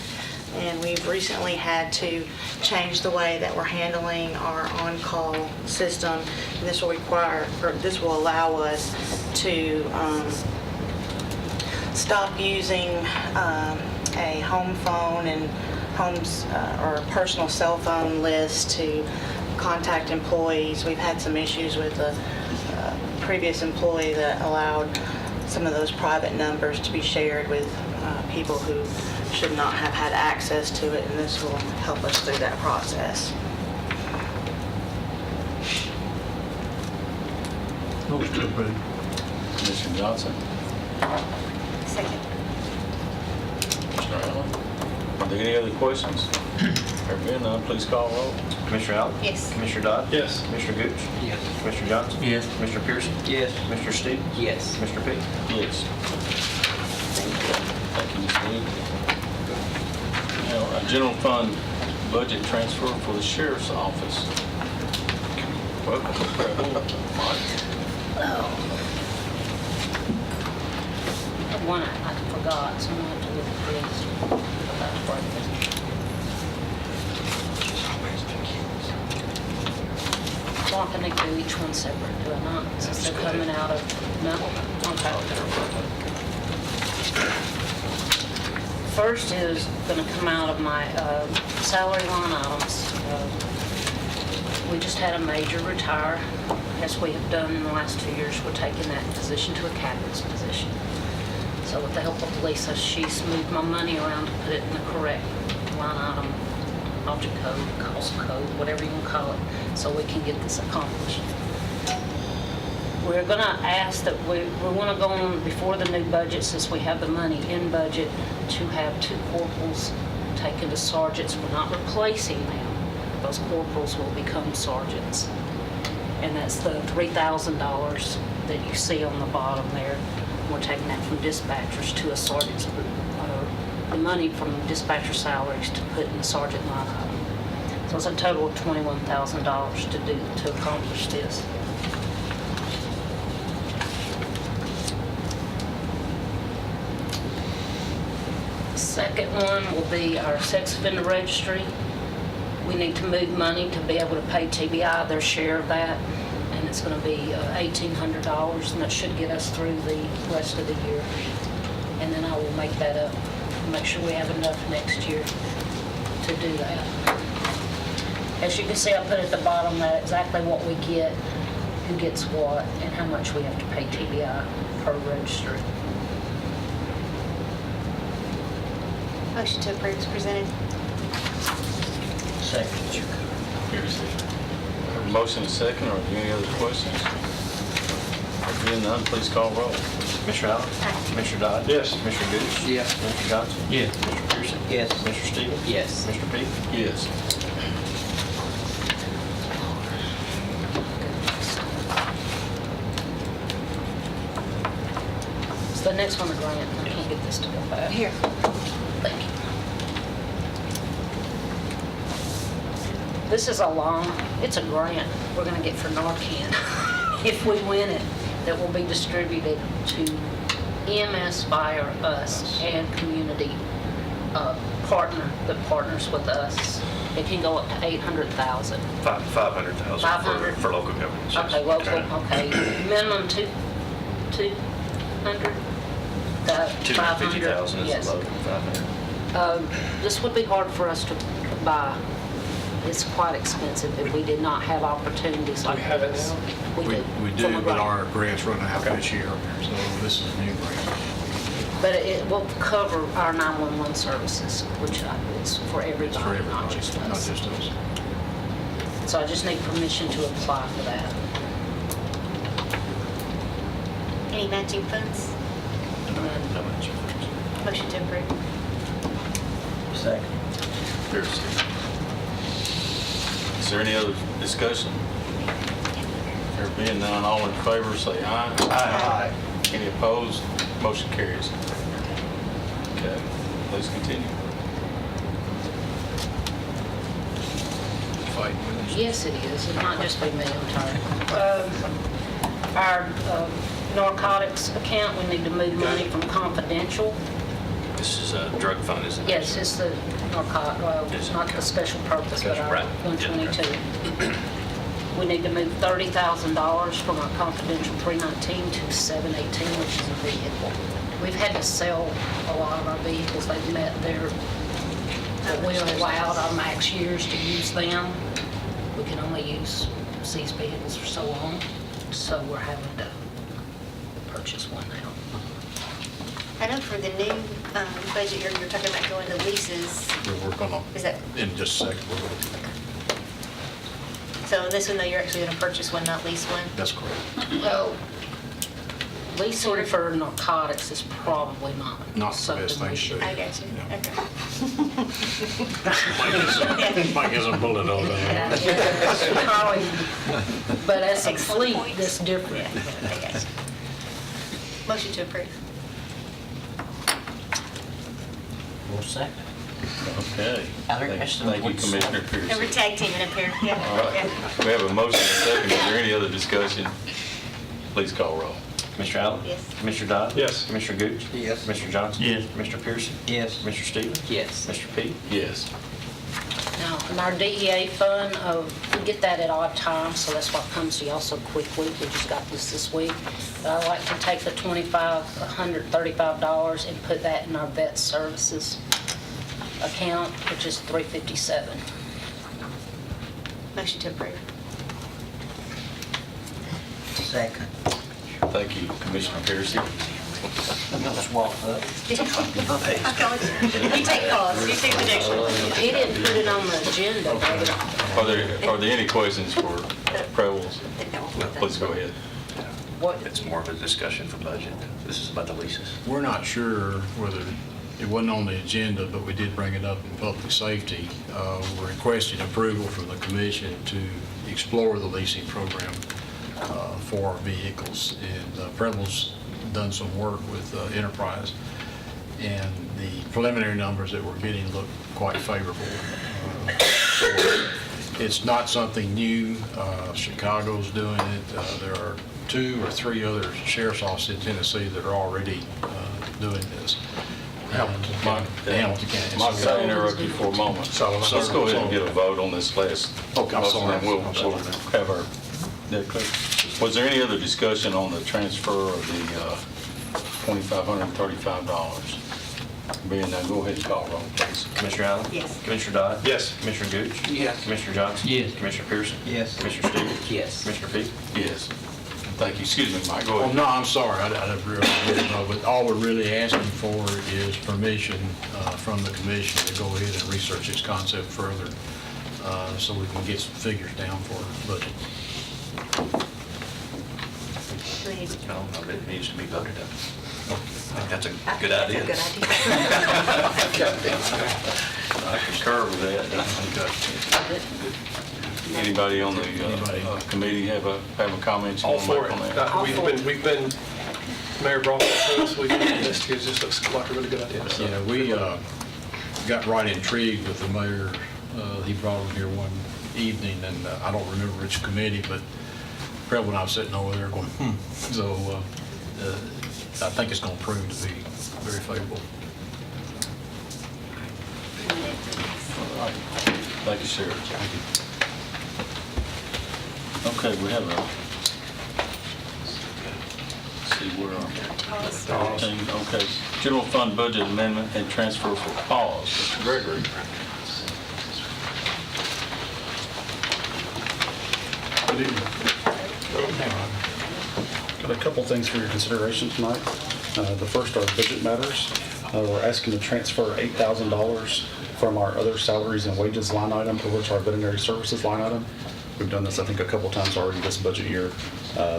And we've recently had to change the way that we're handling our on-call system. And this will require, or this will allow us to stop using a home phone and homes or personal cell phone list to contact employees. We've had some issues with a previous employee that allowed some of those private numbers to be shared with people who should not have had access to it, and this will help us through that process. Motion to approve. Commissioner Johnson. Second. Commissioner Allen. Are there any other questions? There being none, please call roll. Commissioner Allen? Yes. Commissioner Dodd? Yes. Commissioner Gooch? Yes. Commissioner Johnson? Yes. Commissioner Pearson? Yes. Mr. Stevens? Yes. Mr. Peak? Yes. Thank you, Ms. Wood. Now, a general fund budget transfer for the sheriff's office. Welcome, Mike. One I forgot, so I'm gonna have to look at this. Well, I think do each one separate, do I not? Since they're coming out of, no? Okay. First is gonna come out of my salary line items. We just had a major retire, as we have done in the last 2 years. We're taking that position to a captain's position. So with the help of Lisa, she's moved my money around to put it in the correct line item, object code, cost code, whatever you want to call it, so we can get this accomplished. We're going to ask that we want to go on before the new budget, since we have the money in budget, to have 2 corporals taken to sergeants. We're not replacing them. Those corporals will become sergeants. And that's the $3,000 that you see on the bottom there. We're taking that from dispatchers to a sergeant's, the money from dispatcher salaries to put in the sergeant line item. So it's a total of $21,000 to accomplish this. The second one will be our sex offender registry. We need to move money to be able to pay TBI their share of that. And it's going to be $1,800, and that should get us through the rest of the year. And then I will make that up, make sure we have enough next year to do that. As you can see, I put at the bottom that exactly what we get, who gets what, and how much we have to pay TBI per registry. Motion to approve is presented. Second. Motion is second. Are there any other questions? There being none, please call roll. Commissioner Allen? Commissioner Dodd? Yes. Commissioner Gooch? Yes. Commissioner Johnson? Yes. Mr. Pearson? Yes. Mr. Stevens? Yes. Mr. Peak? Yes. So the next one, the grant, I can't get this to go back. Here. Thank you. This is it's a grant we're going to get for Narcan. If we win it, that will be distributed to EMS, Fire, us, and community partner that partners with us. It can go up to 800,000. 500,000 500? for local governments. yes. Okay, okay. Minimum 200? The 250,000 is yes. the low, 500. This would be hard for us to buy. It's quite expensive, and we did not have opportunities like this. We do. We from do, a but grant. our grant's running out this year, so this is a new grant. But it will cover our 911 services, which is for It's everybody, for not everybody, just not us. just us. So I just need permission to apply for that. Any matching funds? No much. Motion to approve. Second. Piercy. Is there any other discussion? There being none, all in favor, say aye. Aye. Any opposed? Motion carries. Okay, please continue. Fight with us. Yes, it is. It might just be me, I'm tired. Our narcotics account, we need to move money from confidential. This is a drug fund, isn't it? Yes, it's the narcotic, well, Yes, not okay. the special purpose, but our Right. 122. We need to move $30,000 from our confidential 319 to 718, which is a vehicle. We've had to sell a lot of our vehicles. They've met their, that we are allowed our max years to use them. We can only use these vehicles for so long, so we're having to purchase one now. I know for the new budget year, you're talking about going to leases. We're gonna, Is that, in just a second, we're gonna, so this one though, you're actually gonna purchase one, not lease one? that's correct. Well, leasing for narcotics is probably not Not the something best we thing should. to do. I got you, Yeah. okay. Mike has a bullet on that. Probably, but as a Excellent fleet, point. that's different. Yeah, I got you. Motion to approve. Well, second. Okay. Other Thank questions? thank you, Commissioner Piercy. And we're tag teaming up here, yeah. All right, Yeah. we have a motion and a second. Is there any other discussion? Please call roll. Commissioner Allen? Yes. Commissioner Dodd? Yes. Commissioner Gooch? Yes. Commissioner Johnson? Yes. Commissioner Pearson? Yes. Commissioner Stevens? Yes. Mr. Peak? Yes. Now, in our DEA fund, we get that at odd times, so that's why it comes to y'all so quickly. We just got this week. But I'd like to take the $2,535 and put that in our vet services account, which is $357. Motion to approve. Second. Thank you, Commissioner Piercy. I'm gonna walk up. You take pause, you take the next one. He didn't put it on the agenda, but Are there any questions for Prebles? Please go ahead. what, It's more of a discussion for budget. This is about the leases. We're not sure whether, it wasn't on the agenda, but we did bring it up in public safety. We're requesting approval from the commission to explore the leasing program for our vehicles. And Preble's done some work with Enterprise, and the preliminary numbers that we're getting look quite favorable. It's not something new. Chicago's doing it. There are 2 or 3 other sheriff's offices in Tennessee that are already doing this. Hamilton County. Mike, I interrupt you for a moment. So- Let's go ahead and get a vote on this last. Okay, I'm motion, sorry. and we'll I'm sorry. have our, was there any other discussion on the transfer of the $2,535? Being none, go ahead and call roll, please. Commissioner Allen? Yes. Commissioner Dodd? Yes. Commissioner Gooch? Yes. Commissioner Johnson? Yes. Commissioner Pearson? Yes. Commissioner Stevens? Yes. Commissioner Peak? Yes. Thank you. Excuse me, Mike, go Oh, ahead. no, I'm sorry, I didn't realize, but all we're really asking for is permission from the commission to go ahead and research this concept further, so we can get some figures down for our budget. Do we need to- No, it needs to be voted on. I think that's a good idea. That's a good idea. I concur with that. Anybody on the committee have a comment you All want to for make it. on that? We've been, Mayor brought it to us, we've investigated, it just looks like a really good idea. So- Yeah, we got right intrigued with the mayor. He brought him here one evening, and I don't remember which committee, but Preble and I was sitting over there going, So I think it's going to prove to be very favorable. All right. Thank you, Sheriff. Thank you. Okay, we have a, see, see where I'm. 13, okay. General fund budget amendment and transfer for pause. Mr. Gregory. Good evening. Got a couple things for your consideration tonight. The first are budget matters. We're asking to transfer $8,000 from our other salaries and wages line item over to our veterinary services line item. We've done this, I think, a couple times already this budget year,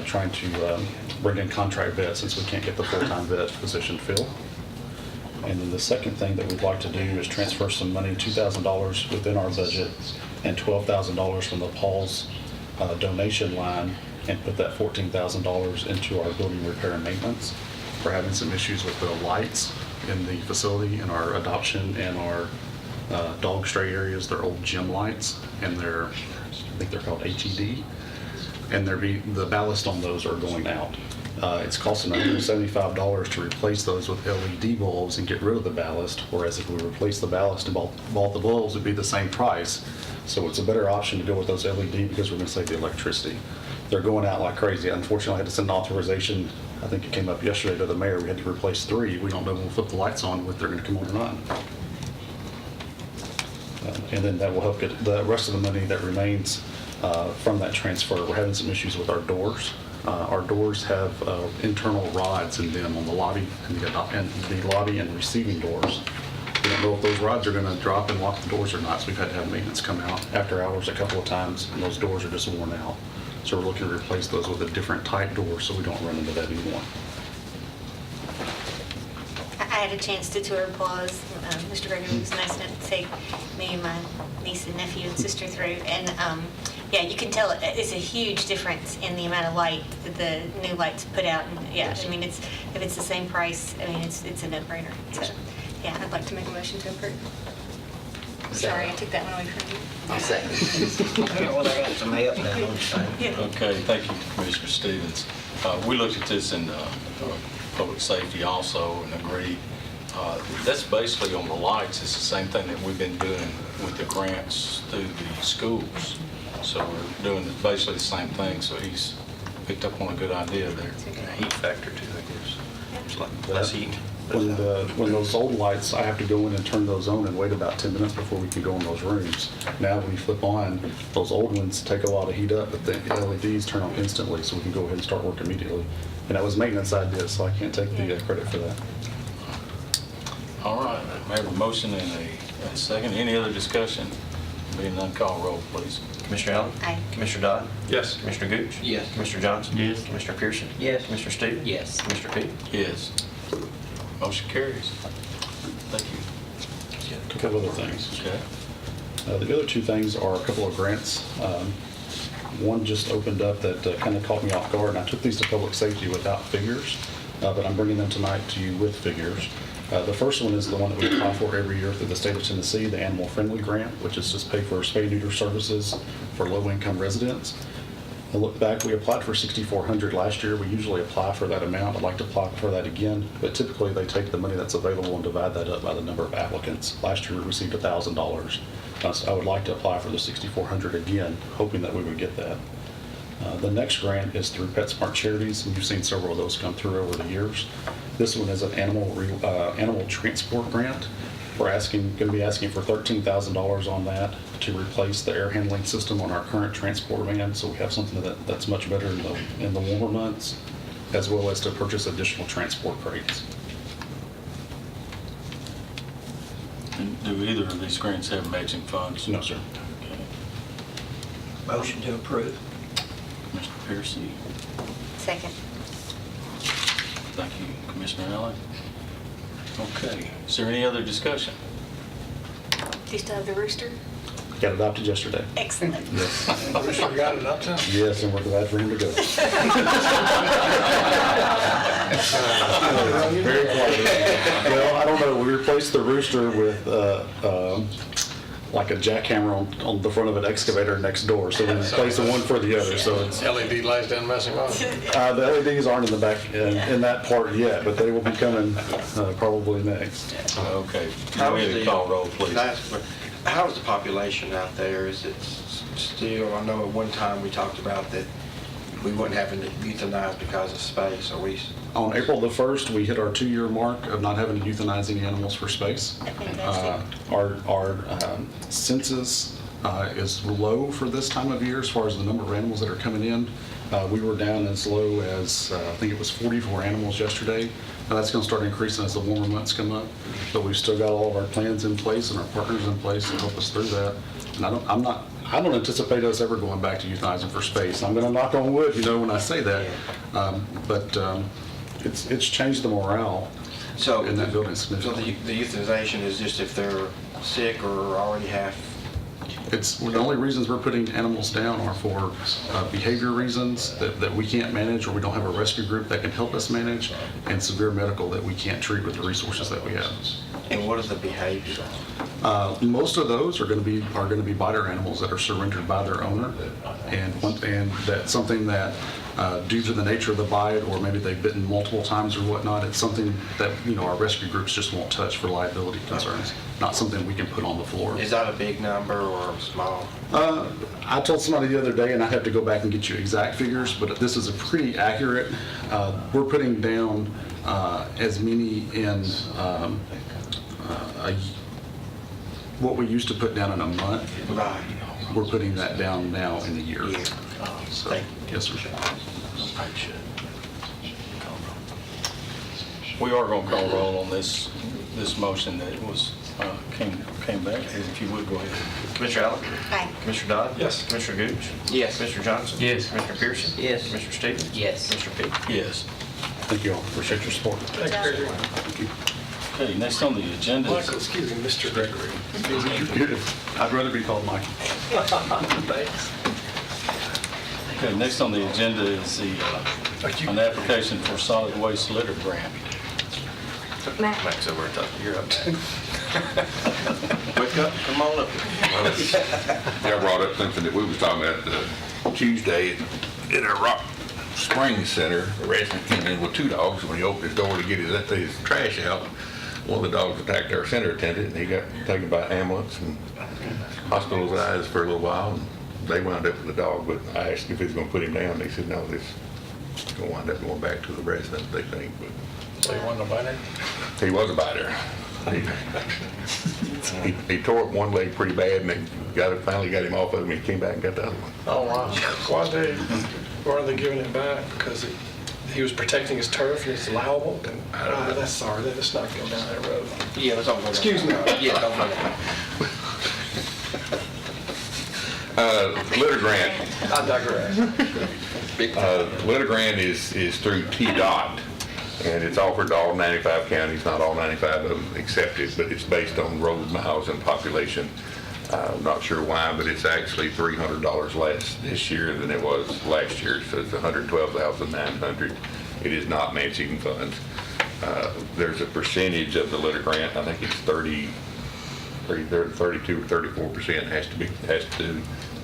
trying to bring in contract vets since we can't get the full-time vet position filled. And then the second thing that we'd like to do is transfer some money, $2,000 within our budget and $12,000 from the Paul's donation line, and put that $14,000 into our building repair and maintenance. We're having some issues with the lights in the facility in our adoption and our dog stray areas. They're old gym lights, and I think they're called HED, and the ballast on those are going out. It's costing $175 to replace those with LED bulbs and get rid of the ballast, whereas if we replace the ballast and bought the bulbs, it'd be the same price. So it's a better option to go with those LED because we're going to save the electricity. They're going out like crazy. Unfortunately, I had to send an authorization, I think it came up yesterday, to the mayor. We had to replace 3. We don't know when we'll flip the lights on, whether they're going to come on or not. And then that will help get the rest of the money that remains from that transfer. We're having some issues with our doors. Our doors have internal rods in them on the lobby and the lobby and receiving doors. We don't know if those rods are going to drop and lock the doors or not, so we've had to have maintenance come out after hours a couple of times, and those doors are just worn out. So we're looking to replace those with a different type door so we don't run into that anymore. I had a chance to tour Paws. Mr. Gregory was nice enough to take me and my niece and nephew and sister through. And yeah, you can tell it's a huge difference in the amount of light that the new lights put out. And yeah, I mean, if it's the same price, I mean, it's a no-brainer. So yeah, I'd like to make a motion to approve. Sorry, I took that one away from you. I'll second. Well, I got some help now, don't you? Okay, thank you, Commissioner Stevens. We looked at this in public safety also and agreed. That's basically on the lights. It's the same thing that we've been doing with the grants through the schools. So we're doing basically the same thing. So he's picked up on a good idea there. Heat factor too, I guess. It's like less heat. When those old lights, I have to go in and turn those on and wait about 10 minutes before we can go in those rooms. Now when you flip on, those old ones take a while to heat up, but the LEDs turn on instantly, so we can go ahead and start work immediately. And that was maintenance I did, so I can't take the credit for that. All right, I have a motion and a second. Any other discussion? Being none, call roll, please. Commissioner Allen? Aye. Commissioner Dodd? Yes. Commissioner Gooch? Yes. Commissioner Johnson? Yes. Commissioner Pearson? Yes. Commissioner Stevens? Yes. Commissioner Peak? Yes. Motion carries. Thank you. A couple other things. Okay. The other 2 things are a couple of grants. One just opened up that kind of caught me off guard, and I took these to public safety without figures, but I'm bringing them tonight to you with figures. The first one is the one that we apply for every year through the state of Tennessee, the Animal Friendly Grant, which is just pay for spay-neuter services for low-income residents. I look back, we applied for $6,400 last year. We usually apply for that amount. I'd like to apply for that again, but typically they take the money that's available and divide that up by the number of applicants. Last year we received $1,000. So I would like to apply for the $6,400 again, hoping that we would get that. The next grant is through PetSmart Charities, and you've seen several of those come through over the years. This one is an animal transport grant. We're going to be asking for $13,000 on that to replace the air handling system on our current transport van, so we have something that's much better in the warmer months, as well as to purchase additional transport crates. And do either of these grants have matching funds? No, sir. Okay. Motion to approve. Mr. Pearson. Second. Thank you, Commissioner Allen. Okay, is there any other discussion? Do you still have the rooster? Got adopted yesterday. Excellent. Yes. Rooster got it up to him? Yes, and we're glad for him to go. Very quiet. Well, I don't know, we replaced the rooster with like a jackhammer on the front of an excavator next door, so we replaced the one for the other, so it's... LED lights didn't mess him up. The LEDs aren't in the back, in that part yet, but they will be coming probably next. Okay, go ahead and call roll, please. How is the population out there? Is it still, I know at one time we talked about that we wouldn't have to euthanize because of space, or we? On April the 1st, we hit our 2-year mark of not having to euthanize any animals for space. Our census is low for this time of year as far as the number of animals that are coming in. We were down as low as, I think it was 44 animals yesterday. Now that's going to start increasing as the warmer months come up, but we've still got all of our plans in place and our partners in place to help us through that. And I don't anticipate us ever going back to euthanizing for space. I'm going to knock on wood, when I say that. But it's changed the morale in that building. So the euthanization is just if they're sick or already have? The only reasons we're putting animals down are for behavior reasons that we can't manage, or we don't have a rescue group that can help us manage, and severe medical that we can't treat with the resources that we have. And what is the behavior? Most of those are going to be biter animals that are surrendered by their owner, and that's something that due to the nature of the bite, or maybe they've bitten multiple times or whatnot, it's something that our rescue groups just won't touch for liability concerns. Not something we can put on the floor. Is that a big number or small? I told somebody the other day, and I have to go back and get you exact figures, but this is a pretty accurate. We're putting down as many in what we used to put down in a month. Right. We're putting that down now in a year. So, yes, sir. We are going to call roll on this motion that was came back. If you would, go ahead. Commissioner Allen? Aye. Commissioner Dodd? Yes. Commissioner Gooch? Yes. Commissioner Johnson? Yes. Commissioner Pearson? Yes. Commissioner Stevens? Yes. Commissioner Peak? Yes. Thank you all. Appreciate your support. Thank you, Gregory. Thank you. Okay, next on the agenda is... Michael, excuse me, Mr. Gregory. I'd rather be called Mike. Thanks. Okay, next on the agenda is an application for solid waste litter grant. Matt. Max over top. You're up. Wake up, come on up. I brought up something that we was talking about Tuesday at our Rock Springs Center. A resident came in with 2 dogs. When he opened his door to get his trash out, one of the dogs attacked our center attendant, and he got taken by ambulance and hospitalized for a little while. And they wound up with the dog, but I asked if he was going to put him down. They said, no, this is going to wind up going back to the resident, they think. But So you want to bite it? he was a biter. He tore up one leg pretty bad, and they finally got him off of him, and he came back and got the other one. Oh, wow. Why are they giving it back? Because he was protecting his turf and it's allowable? Then that's sorry, let's not go down that road. Yeah, let's all go down. Excuse me. Yeah, don't go down. Litter grant. I digress. Litter grant is through TDOT, and it's offered to all 95 counties. Not all 95 of them accept it, but it's based on road miles and population. I'm not sure why, but it's actually $300 less this year than it was last year, so it's $112,900. It is not matching funds. There's a percentage of the litter grant, I think it's 32 or 34% has to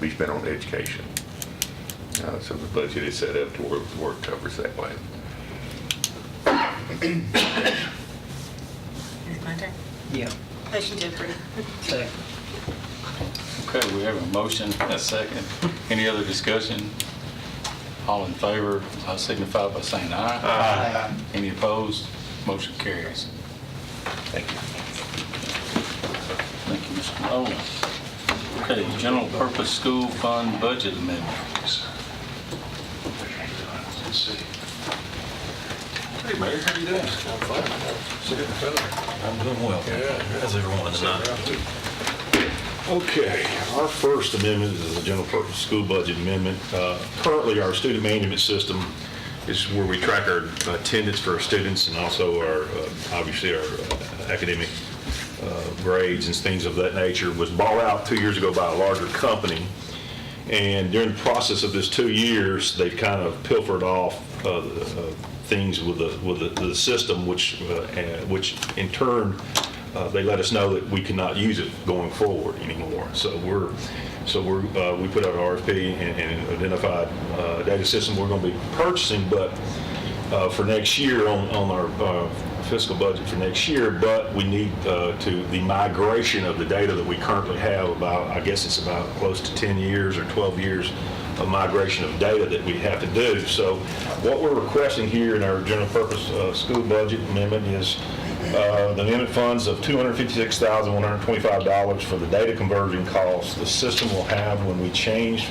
be spent on education. So the budget is set up to where it covers that way. Is my turn? Yeah. Motion to approve. Second. Okay, we have a motion, a second. Any other discussion? All in favor, signify by saying aye. Aye. Any opposed? Motion carries. Thank you. Thank you, Mr. Nolan. Okay, general purpose school fund budget amendment. Hey, Mayor, how you doing? I'm fine. I'm doing well. How's everyone tonight? Okay, our first amendment is the general purpose school budget amendment. Currently, our student management system is where we track our attendance for our students and also our, obviously, our academic grades and things of that nature. Was bought out 2 years ago by a larger company. And during the process of this 2 years, they've kind of pilfered off things with the system, which in turn they let us know that we cannot use it going forward anymore. So we put out an RFP and identified a data system we're going to be purchasing, but for next year on our fiscal budget for next year. But we need the migration of the data that we currently have, about, I guess it's about close to 10 years or 12 years a migration of data that we have to do. So what we're requesting here in our general purpose school budget amendment is the amendment funds of $256,125 for the data conversion costs the system will have when we change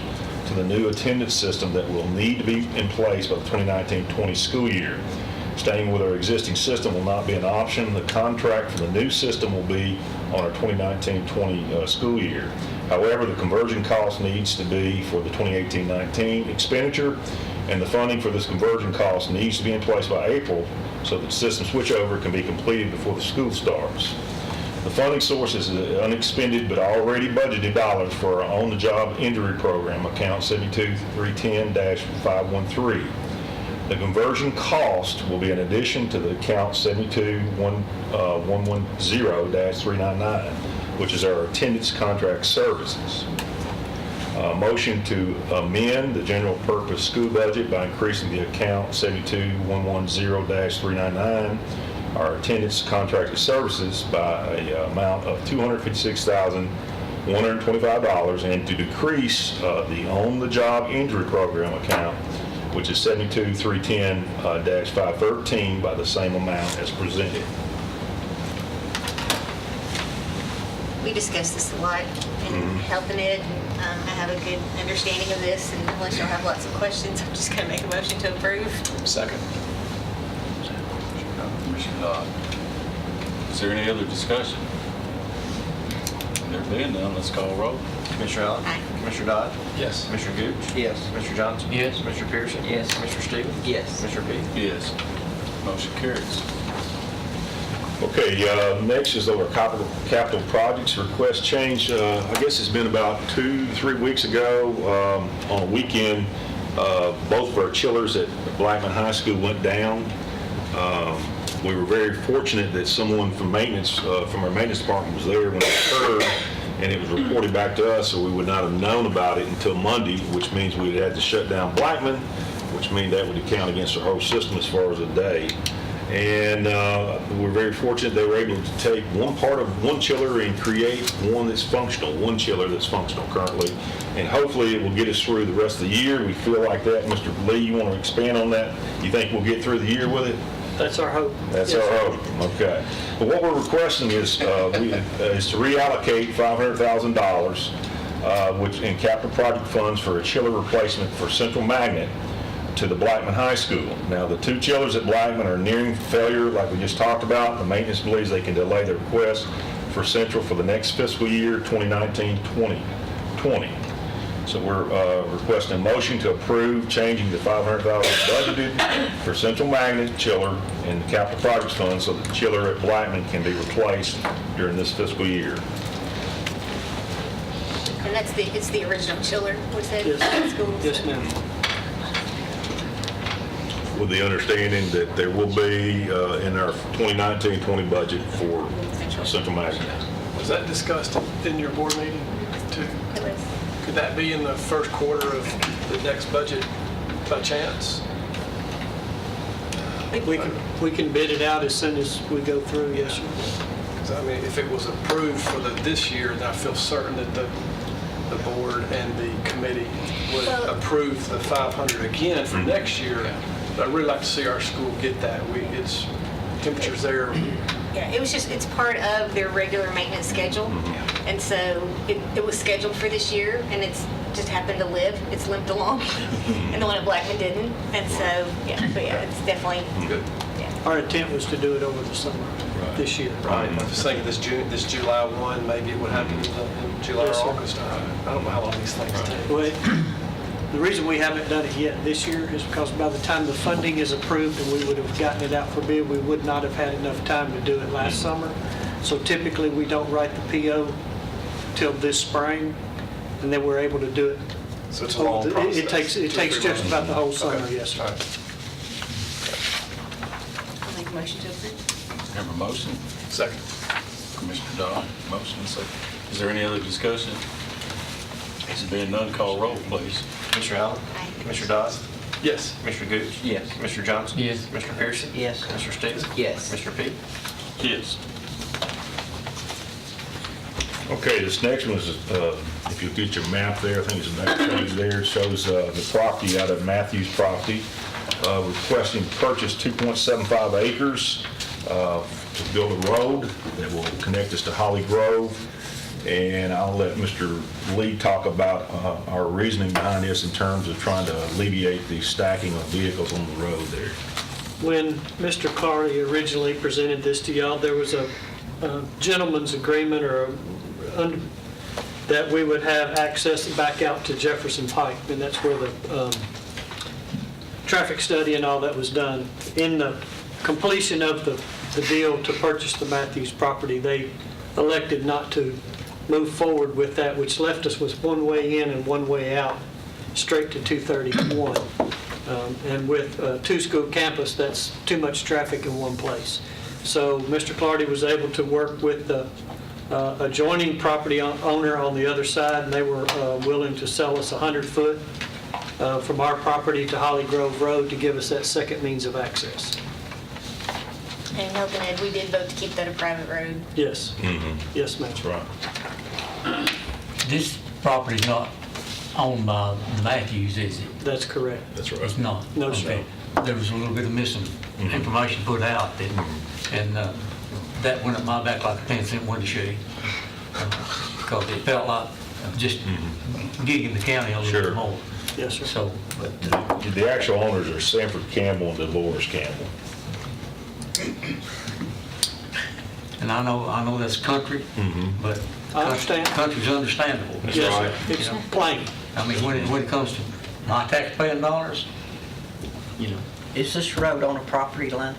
to the new attendance system that will need to be in place by the 2019-20 school year. Staying with our existing system will not be an option. The contract for the new system will be on our 2019-20 school year. However, the conversion cost needs to be for the 2018-19 expenditure, and the funding for this conversion cost needs to be in place by April so that system switchover can be completed before the school starts. The funding source is unexpended but already budgeted dollars for our on-the-job injury program, account 72310-513. The conversion cost will be in addition to the account 72110-399, which is our attendance contract services. Motion to amend the general purpose school budget by increasing the account 72110-399, our attendance contracted services, by an amount of $256,125, and to decrease the on-the-job injury program account, which is 72310-513, by the same amount as presented. We discussed this a lot in helping it. I have a good understanding of this, and unless y'all have lots of questions, I'm just going to make a motion to approve. Second. Commissioner Dodd. Is there any other discussion? There being none, let's call roll. Commissioner Allen? Aye. Commissioner Dodd? Yes. Commissioner Gooch? Yes. Commissioner Johnson? Yes. Commissioner Pearson? Yes. Commissioner Stevens? Yes. Commissioner Peak? Yes. Motion carries. Okay, next is our capital projects request change. I guess it's been about 2 to 3 weeks ago, on a weekend, both of our chillers at Blackman High School went down. We were very fortunate that someone from maintenance, from our maintenance department was there when it occurred, and it was reported back to us, so we would not have known about it until Monday, which means we'd had to shut down Blackman, which means that would count against our whole system as far as a day. And we're very fortunate they were able to take one part of one chiller and create one that's functional, one chiller that's functional currently. And hopefully it will get us through the rest of the year. We feel like that. Mr. Lee, you want to expand on that? You think we'll get through the year with it? That's our hope. That's our hope. Okay. But what we're requesting is to reallocate $500,000, which in capital project funds for a chiller replacement for Central Magnet to the Blackman High School. Now, the 2 chillers at Blackman are nearing failure, like we just talked about. The maintenance believes they can delay the request for Central for the next fiscal year, 2019-2020. So we're requesting a motion to approve changing the $500,000 budgeted for Central Magnet chiller in the capital projects fund so that the chiller at Blackman can be replaced during this fiscal year. And it's the original chiller, was that at school? Yes, ma'am. With the understanding that there will be in our 2019-20 budget for Central Magnet. Was that discussed in your board meeting too? It was. Could that be in the first quarter of the next budget by chance? We can bid it out as soon as we go through, yes, sir. 'Cause I mean, if it was approved for this year, then I feel certain that the board and the committee would approve the 500 again for next year. But I'd really like to see our school get that. It's temperatures there. Yeah, it's part of their regular maintenance schedule. And so it was scheduled for this year, and it's just happened to it's limped along. And the one at Blackman didn't. And so, it's definitely good. Our intent was to do it over the summer this year. Right. I'm just thinking this July 1, maybe it would happen in July Yes, or sir. August. I don't know how long these things take. Well, the reason we haven't done it yet this year is because by the time the funding is approved and we would have gotten it out for bid, we would not have had enough time to do it last summer. So typically, we don't write the PO till this spring, and then we're able to do it. So it's a long process. It takes just about the whole summer, yes, sir. I'll make a motion to approve. Have a motion? Second. Commissioner Dodd, motion and second. Is there any other discussion? There being none, call roll, please. Commissioner Allen? Commissioner Dodd? Yes. Commissioner Gooch? Yes. Commissioner Johnson? Yes. Commissioner Pearson? Yes. Commissioner Stevens? Yes. Commissioner Peak? Yes. Okay, this next one is, if you get your map there, I think it's the next page there, it shows the property out of Matthews Property, requesting to purchase 2.75 acres to build a road that will connect us to Holly Grove. And I'll let Mr. Lee talk about our reasoning behind this in terms of trying to alleviate the stacking of vehicles on the road there. When Mr. Clardy originally presented this to y'all, there was a gentleman's agreement that we would have access back out to Jefferson Pike, and that's where the traffic study and all that was done. In the completion of the deal to purchase the Matthews property, they elected not to move forward with that, which left us with one way in and one way out, straight to 231. And with two-school campus, that's too much traffic in one place. So Mr. Clardy was able to work with the adjoining property owner on the other side, and they were willing to sell us 100 foot from our property to Holly Grove Road to give us that second means of access. And Hilton Ed, we did vote to keep that a private road. Yes. Yes, ma'am. That's right. This property's not owned by the Matthews, is it? That's correct. That's right. It's not? No, sir. Okay. There was a little bit of missing information put out that, and that went up my back like a 10-cent window shade. Because it felt like just gigging the county a little bit more. Yes, sir. So, but The actual owners are Sanford Campbell and Dolores Campbell. and I know that's country, but I understand. country's understandable. That's Yes, right. sir. It's plain. I mean, when it comes to my taxpaying dollars, you know. Is this road on a property line?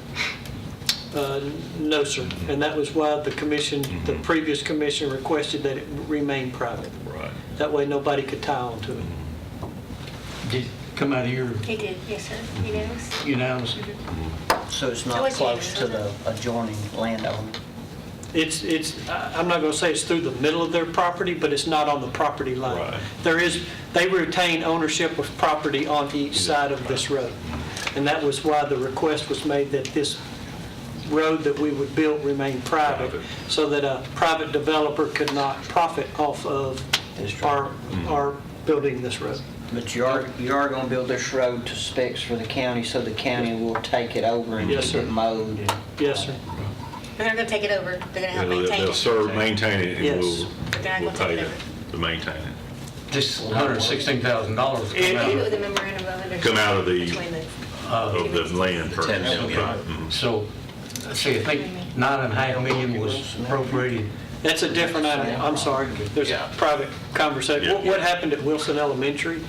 No, sir. And that was why the commission, the previous commission requested that it remain private. Right. That way nobody could tie on to it. Did it come out of your He did, yes, sir. Unanimous. unanimous? So it's So not it's close yours, to isn't the adjoining landowner? I'm not going to say it's through the middle of their property, but it's not on the property line. Right. They retain ownership of property on each side of this road. And that was why the request was made that this road that we would build remain private, so that a private developer could not profit off of our building this road. But you are going to build this road to specs for the county, so the county will take it over and Yes, keep sir. it mowed? Yes, sir. They're not going to take it over. They're going to help maintain They'll it. serve, maintain it, and Yes. But they're not we'll going to take pay it over. to maintain it. This $116,000 Keep it with a memorandum of understanding. Come out of the- between the- Of the land purchase. 10 million. Okay. So, see, I think $9.5 million was appropriated. That's a different item. I'm sorry. There's a private conversation. Yeah. What happened at Wilson Elementary?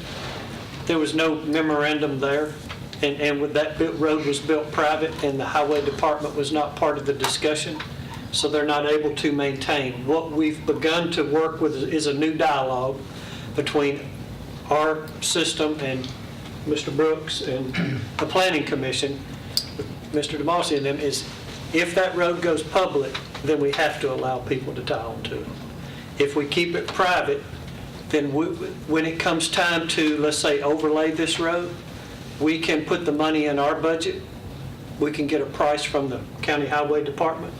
There was no memorandum there, and with that road was built private, and the highway department was not part of the discussion, so they're not able to maintain. What we've begun to work with is a new dialogue between our system and Mr. Brooks and the Planning Commission, Mr. DeMossi and them, is if that road goes public, then we have to allow people to tie onto it. If we keep it private, then when it comes time to, let's say, overlay this road, we can put the money in our budget. We can get a price from the county highway department.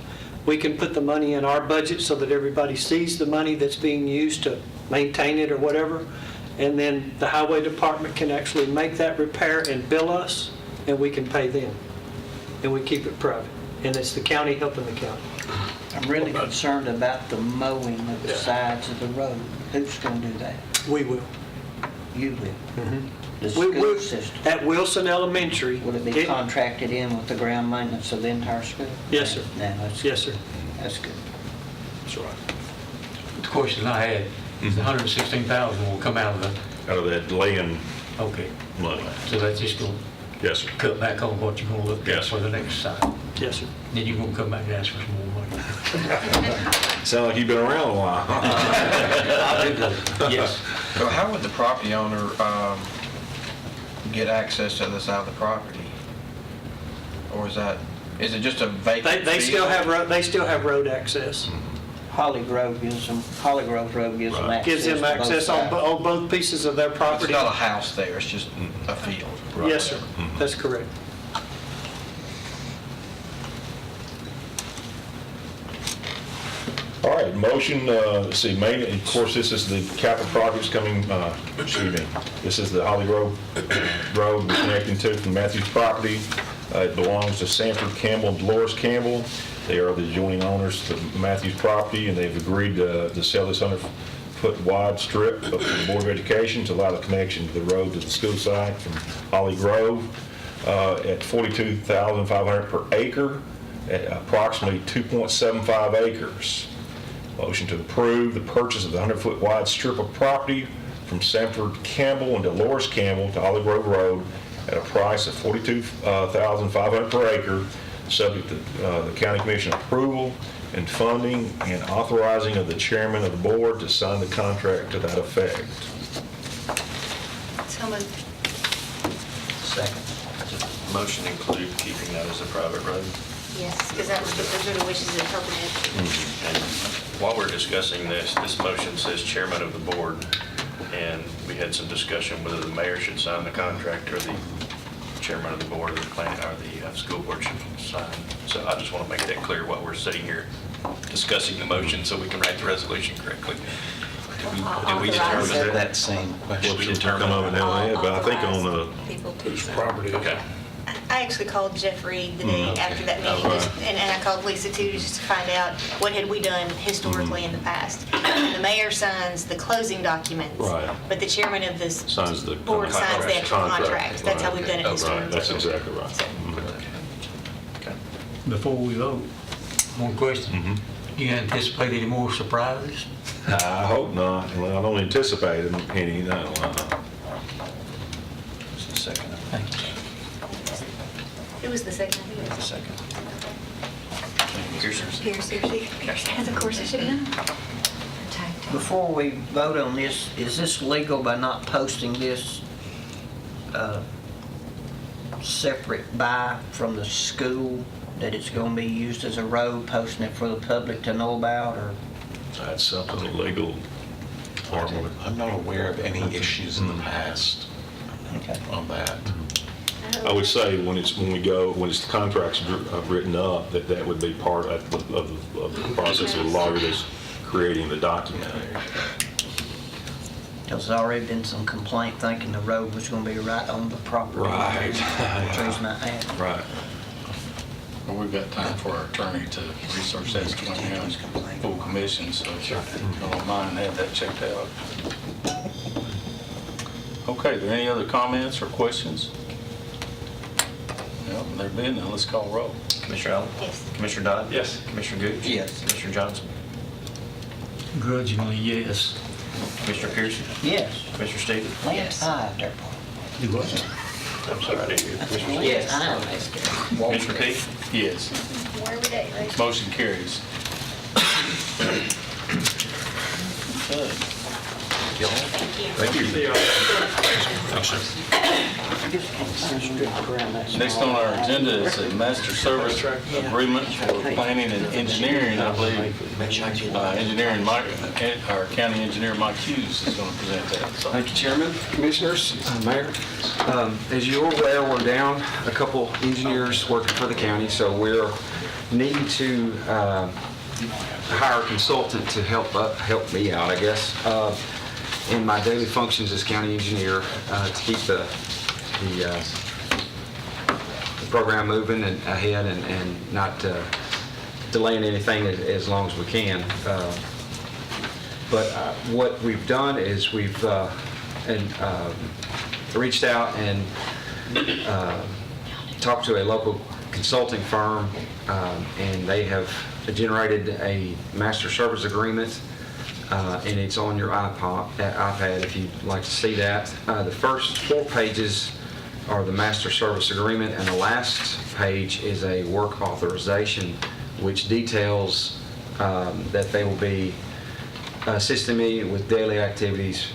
We can put the money in our budget so that everybody sees the money that's being used to maintain it or whatever. And then the highway department can actually make that repair and bill us, and we can pay them. And we keep it private. And it's the county helping the county. I'm really concerned about the mowing of the sides of the road. Who's going to do that? We will. You will? The We- school system? At Wilson Elementary. Will it be contracted in with the ground maintenance of the entire school? Yes, sir. No, that's Yes, sir. That's good. That's right. The question I had is the $116,000 will come out of the, Out of that land okay, money. so that's just going Yes, sir. to cut back on what you're going to look at Yes, for the next side. Yes, sir. Then you're going to come back and ask for some more money. Sound like you've been around a while. I did go, yes. So how would the property owner get access to the side of the property? Or is it just a vacant They still field? have road access. Holly Grove Road gives them access. Gives them to both access sides. on both pieces of their It's property. not a house there, it's just a field. Yes, sir. That's correct. All right, motion, let's see, main, of course, this is the capital projects coming, excuse me, this is the Holly Grove Road we're connecting to from Matthews property. It belongs to Sanford Campbell and Dolores Campbell. They are the adjoining owners of Matthews property, and they've agreed to sell this 100-foot wide strip up to the Board of Education to allow the connection to the road to the school site from Holly Grove at $42,500 per acre, at approximately 2.75 acres. Motion to approve the purchase of the 100-foot wide strip of property from Sanford Campbell and Dolores Campbell to Holly Grove Road at a price of $42,500 per acre, subject to the county commission approval and funding and authorizing of the chairman of the board to sign the contract to that effect. So moved. Second. Motion include keeping that as a private road? Yes, because those are the wishes interpreted. And while we're discussing this motion says chairman of the board, and we had some discussion whether the mayor should sign the contract or the chairman of the board or the school board should sign. So I just want to make that clear while we're sitting here discussing the motion so we can write the resolution correctly. Do we determine that same question? We determine Come up with that, but I think on People the property. Okay. I actually called Jeff Reed the day after that meeting, and I called Lisa too, just to find out what had we done historically in the past. The mayor signs the closing documents, Right. but the chairman of this Signs the board signs the actual contract. That's how Right. we've done it historically. That's exactly right. Before we vote, one question. Do you anticipate any more surprises? I hope not. Well, I don't anticipate any, no. It's the second. Thank you. Who was the second? The second. Pierce. Of course I should have known. Before we vote on this, is this legal by not posting this separate by from the school, that it's going to be used as a road, posting it for the public to know about, or? That's something illegal. I'm not aware of any issues in the past on that. I would say when the contract's written up, that would be part of the process of the lawyer that's creating the document. There's already been some complaint thinking the road was going to be right on the property. Right. Trees might add. Right. Well, we've got time for our attorney to research that when we have full commission, so if you don't mind, have that checked out. Okay, are there any other comments or questions? No, there being none, let's call roll. Commissioner Allen? Yes. Commissioner Dodd? Yes. Commissioner Gooch? Yes. Commissioner Johnson? Grudgingly, yes. Commissioner Pierce? Yes. Commissioner Stevens? Yes. Aye, Do what? I'm sorry, I didn't hear. Commissioner Yes. Stevens? Commissioner Peak? Yes. Where we at, right? Motion carries. Thank you. Next on our agenda is a master service agreement for planning and engineering. I believe our county engineer Mike Hughes is going to present that. So, Thank you, Chairman, Commissioners, Mayor. As you're aware, we're down a couple engineers working for the county, so we're needing to hire a consultant to help me out, I guess, in my daily functions as county engineer to keep the program moving and ahead and not delaying anything as long as we can. But what we've done is we've reached out and talked to a local consulting firm, and they have generated a master service agreement, and it's on your iPad if you'd like to see that. The first 4 pages are the master service agreement, and the last page is a work authorization, which details that they will be assisting me with daily activities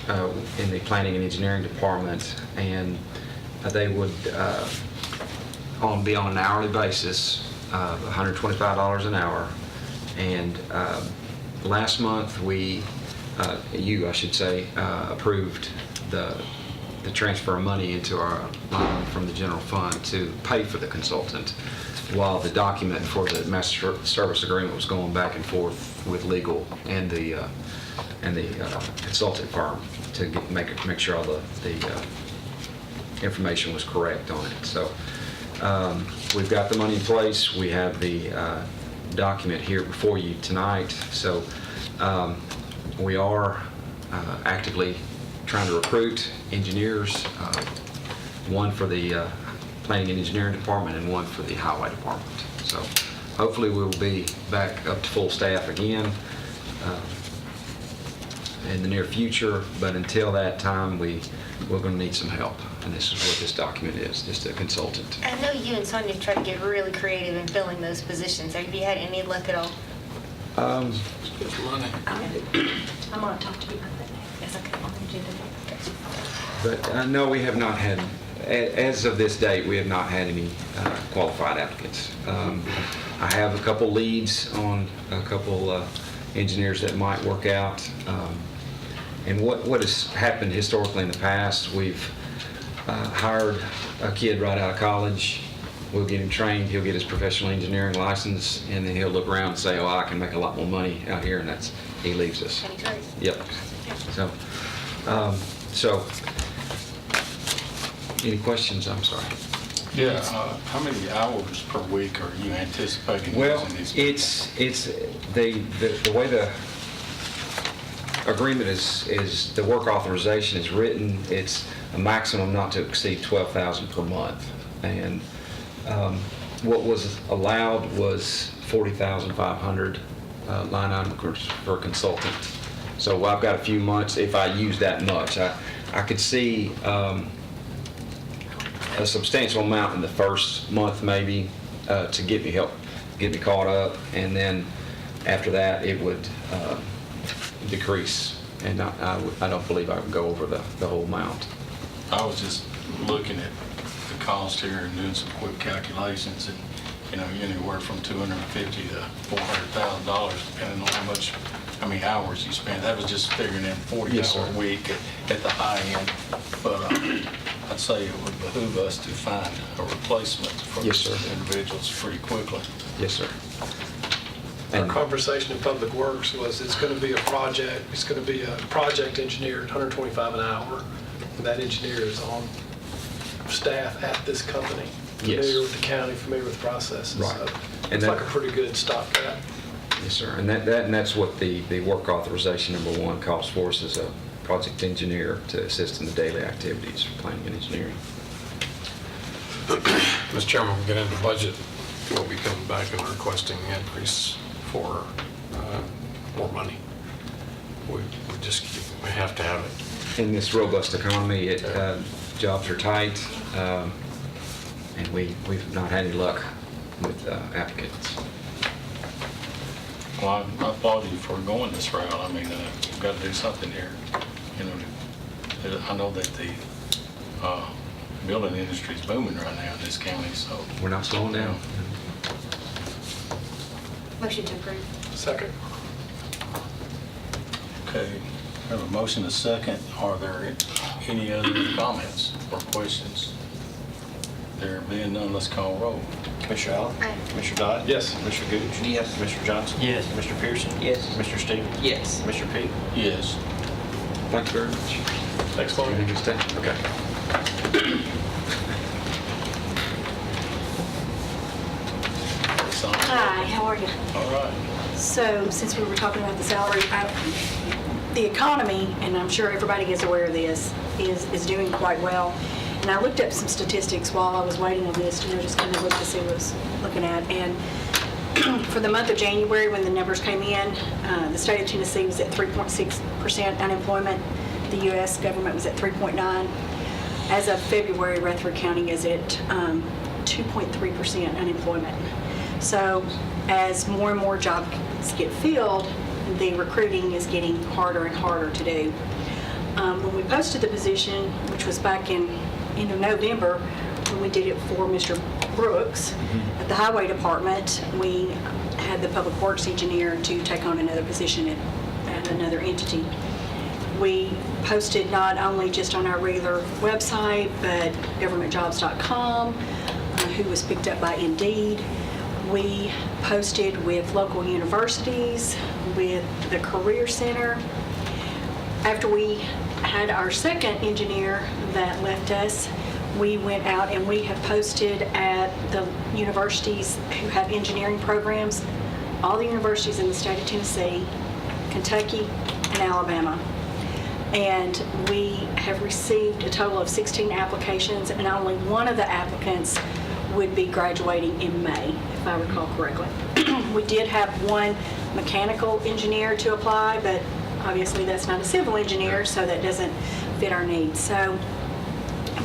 in the planning and engineering department, and they would be on an hourly basis, $125 an hour. And last month I should say, approved the to transfer money into our line from the general fund to pay for the consultant, while the document for the master service agreement was going back and forth with legal and the consulting firm to make sure all the information was correct on it. So we've got the money in place. We have the document here before you tonight. So we are actively trying to recruit engineers, one for the planning and engineering department and one for the highway department. So hopefully we'll be back up to full staff again in the near future, but until that time we're going to need some help, and this is what this document is, just a consultant. I know you and Sonia have tried to get really creative in filling those positions. Have you had any luck at all? Money. I'm going to talk to you about that. That's okay. On the agenda. But no, we have not had, as of this date, we have not had any qualified applicants. I have a couple leads on a couple engineers that might work out. And what has happened historically in the past, we've hired a kid right out of college. We'll get him trained, he'll get his professional engineering license, and then he'll look around and say, oh, I can make a lot more money out here, and he leaves us. Yep. So, any questions? I'm sorry. Yeah, how many hours per week are you anticipating Well, using these? it's the way the agreement is the work authorization is written. It's a maximum not to exceed $12,000 per month, and what was allowed was $40,500 line item for a consultant. So I've got a few months. If I use that much, I could see a substantial amount in the first month, maybe, to get me help, get me caught up, and then after that it would decrease, and I don't believe I would go over the whole amount. I was just looking at the cost here and doing some quick calculations, and anywhere from $250,000 to $400,000, depending on how many hours you spend. That was just figuring in 40-hour week at the high end. But I'd say it would behoove us to find a replacement for these individuals pretty quickly. Yes, sir. Our conversation in Public Works was it's going to be a project engineer at $125 an hour. And that engineer is on staff at this company, familiar with the county, familiar with the processes. Right. So And it's that- like a pretty good stopgap. Yes, sir. And that's what the work authorization number one calls for us, as a project engineer to assist in the daily activities for planning and engineering. Mr. Chairman, we'll get into budget. We'll be coming back and requesting an increase for more money. We have to have it. In this robust economy, jobs are tight, and we've not had any luck with applicants. Well, I applaud you for going this route. I mean, you've got to do something here. I know that the building industry is booming right now in this county, so. We're not slowing down. Motion to approve. Second. Okay, we have a motion, a second. Are there any other comments or questions? There being none, let's call roll. Commissioner Allen? Aye. Commissioner Dodd? Yes. Commissioner Gooch? Yes. Commissioner Johnson? Yes. Commissioner Pearson? Yes. Commissioner Stevens? Yes. Commissioner Peak? Yes. Thank you very much. Thanks, Marty. Have a good day. Okay. Hi, how are you? All right. So, since we were talking about the salary, the economy, and I'm sure everybody is aware of this, is doing quite well. And I looked up some statistics while I was waiting on this, just kind of looked to see what I was looking at. And for the month of January, when the numbers came in, the state of Tennessee was at 3.6% unemployment. The U.S. government was at 3.9%. As of February, Rutherford County is at 2.3% unemployment. So as more and more jobs get filled, the recruiting is getting harder and harder to do. When we posted the position, which was back in end of November, when we did it for Mr. Brooks at the Highway Department, we had the Public Works engineer to take on another position at another entity. We posted not only just on our regular website, but governmentjobs.com, who was picked up by Indeed. We posted with local universities, with the Career Center. After we had our second engineer that left us, we went out and we have posted at the universities who have engineering programs, all the universities in the state of Tennessee, Kentucky, and Alabama. And we have received a total of 16 applications, and only one of the applicants would be graduating in May, if I recall correctly. We did have one mechanical engineer to apply, but obviously that's not a civil engineer, so that doesn't fit our needs. So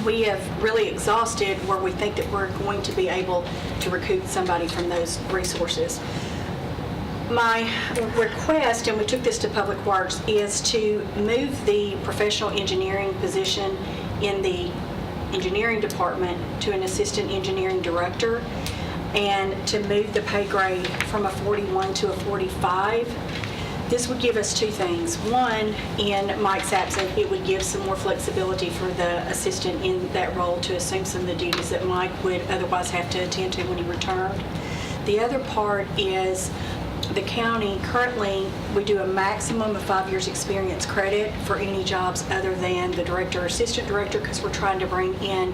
we have really exhausted where we think that we're going to be able to recruit somebody from those resources. My request, and we took this to Public Works, is to move the professional engineering position in the engineering department to an assistant engineering director, and to move the pay grade from a 41 to a 45. This would give us two things. One, in Mike's absence, it would give some more flexibility for the assistant in that role to assume some of the duties that Mike would otherwise have to attend to when he returned. The other part is the county, currently, we do a maximum of 5 years experience credit for any jobs other than the director or assistant director, because we're trying to bring in,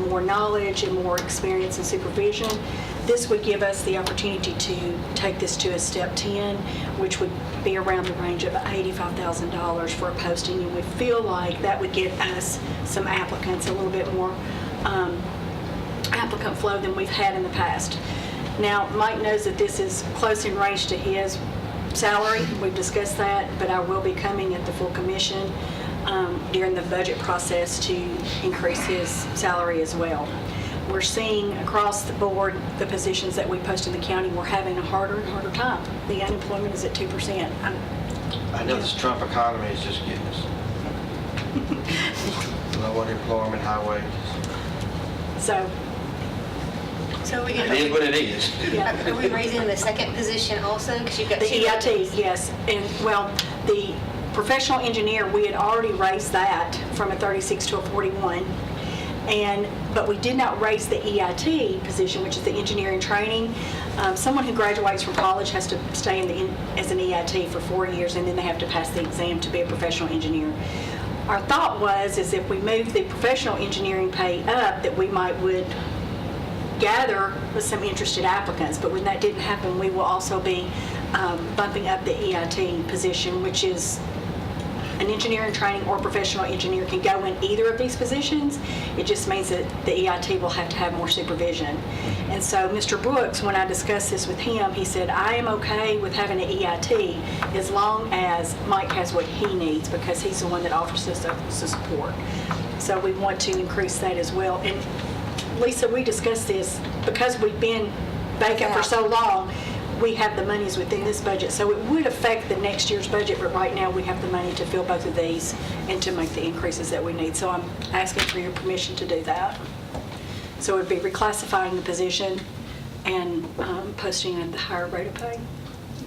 more knowledge and more experience and supervision. This would give us the opportunity to take this to a step 10, which would be around the range of $85,000 for a posting, and we feel like that would get us some applicants, a little bit more applicant flow than we've had in the past. Now, Mike knows that this is close in range to his salary. We've discussed that, but I will be coming at the full commission during the budget process to increase his salary as well. We're seeing across the board, the positions that we post in the county, we're having a harder and harder time. The unemployment is at 2%. I know this Trump economy is just getting us. Low unemployment, high wages. So It is what it is. Are we raising the second position also? Because you've got The two EIT, openings. yes. And, well, the professional engineer, we had already raised that from a 36 to a 41. But we did not raise the EIT position, which is the engineering training. Someone who graduates from college has to stay as an EIT for 4 years, and then they have to pass the exam to be a professional engineer. Our thought is if we move the professional engineering pay up, that we would gather with some interested applicants. But when that didn't happen, we will also be bumping up the EIT position, which is an engineering training or professional engineer can go in either of these positions. It just means that the EIT will have to have more supervision. And so Mr. Brooks, when I discussed this with him, he said, I am okay with having an EIT as long as Mike has what he needs, because he's the one that offers us the support. So we want to increase that as well. And Lisa, we discussed this because we've been vacant for so long. We have the monies within this budget, so it would affect the next year's budget, but right now we have the money to fill both of these and to make the increases that we need. So I'm asking for your permission to do that. So it would be reclassifying the position and posting at the higher rate of pay.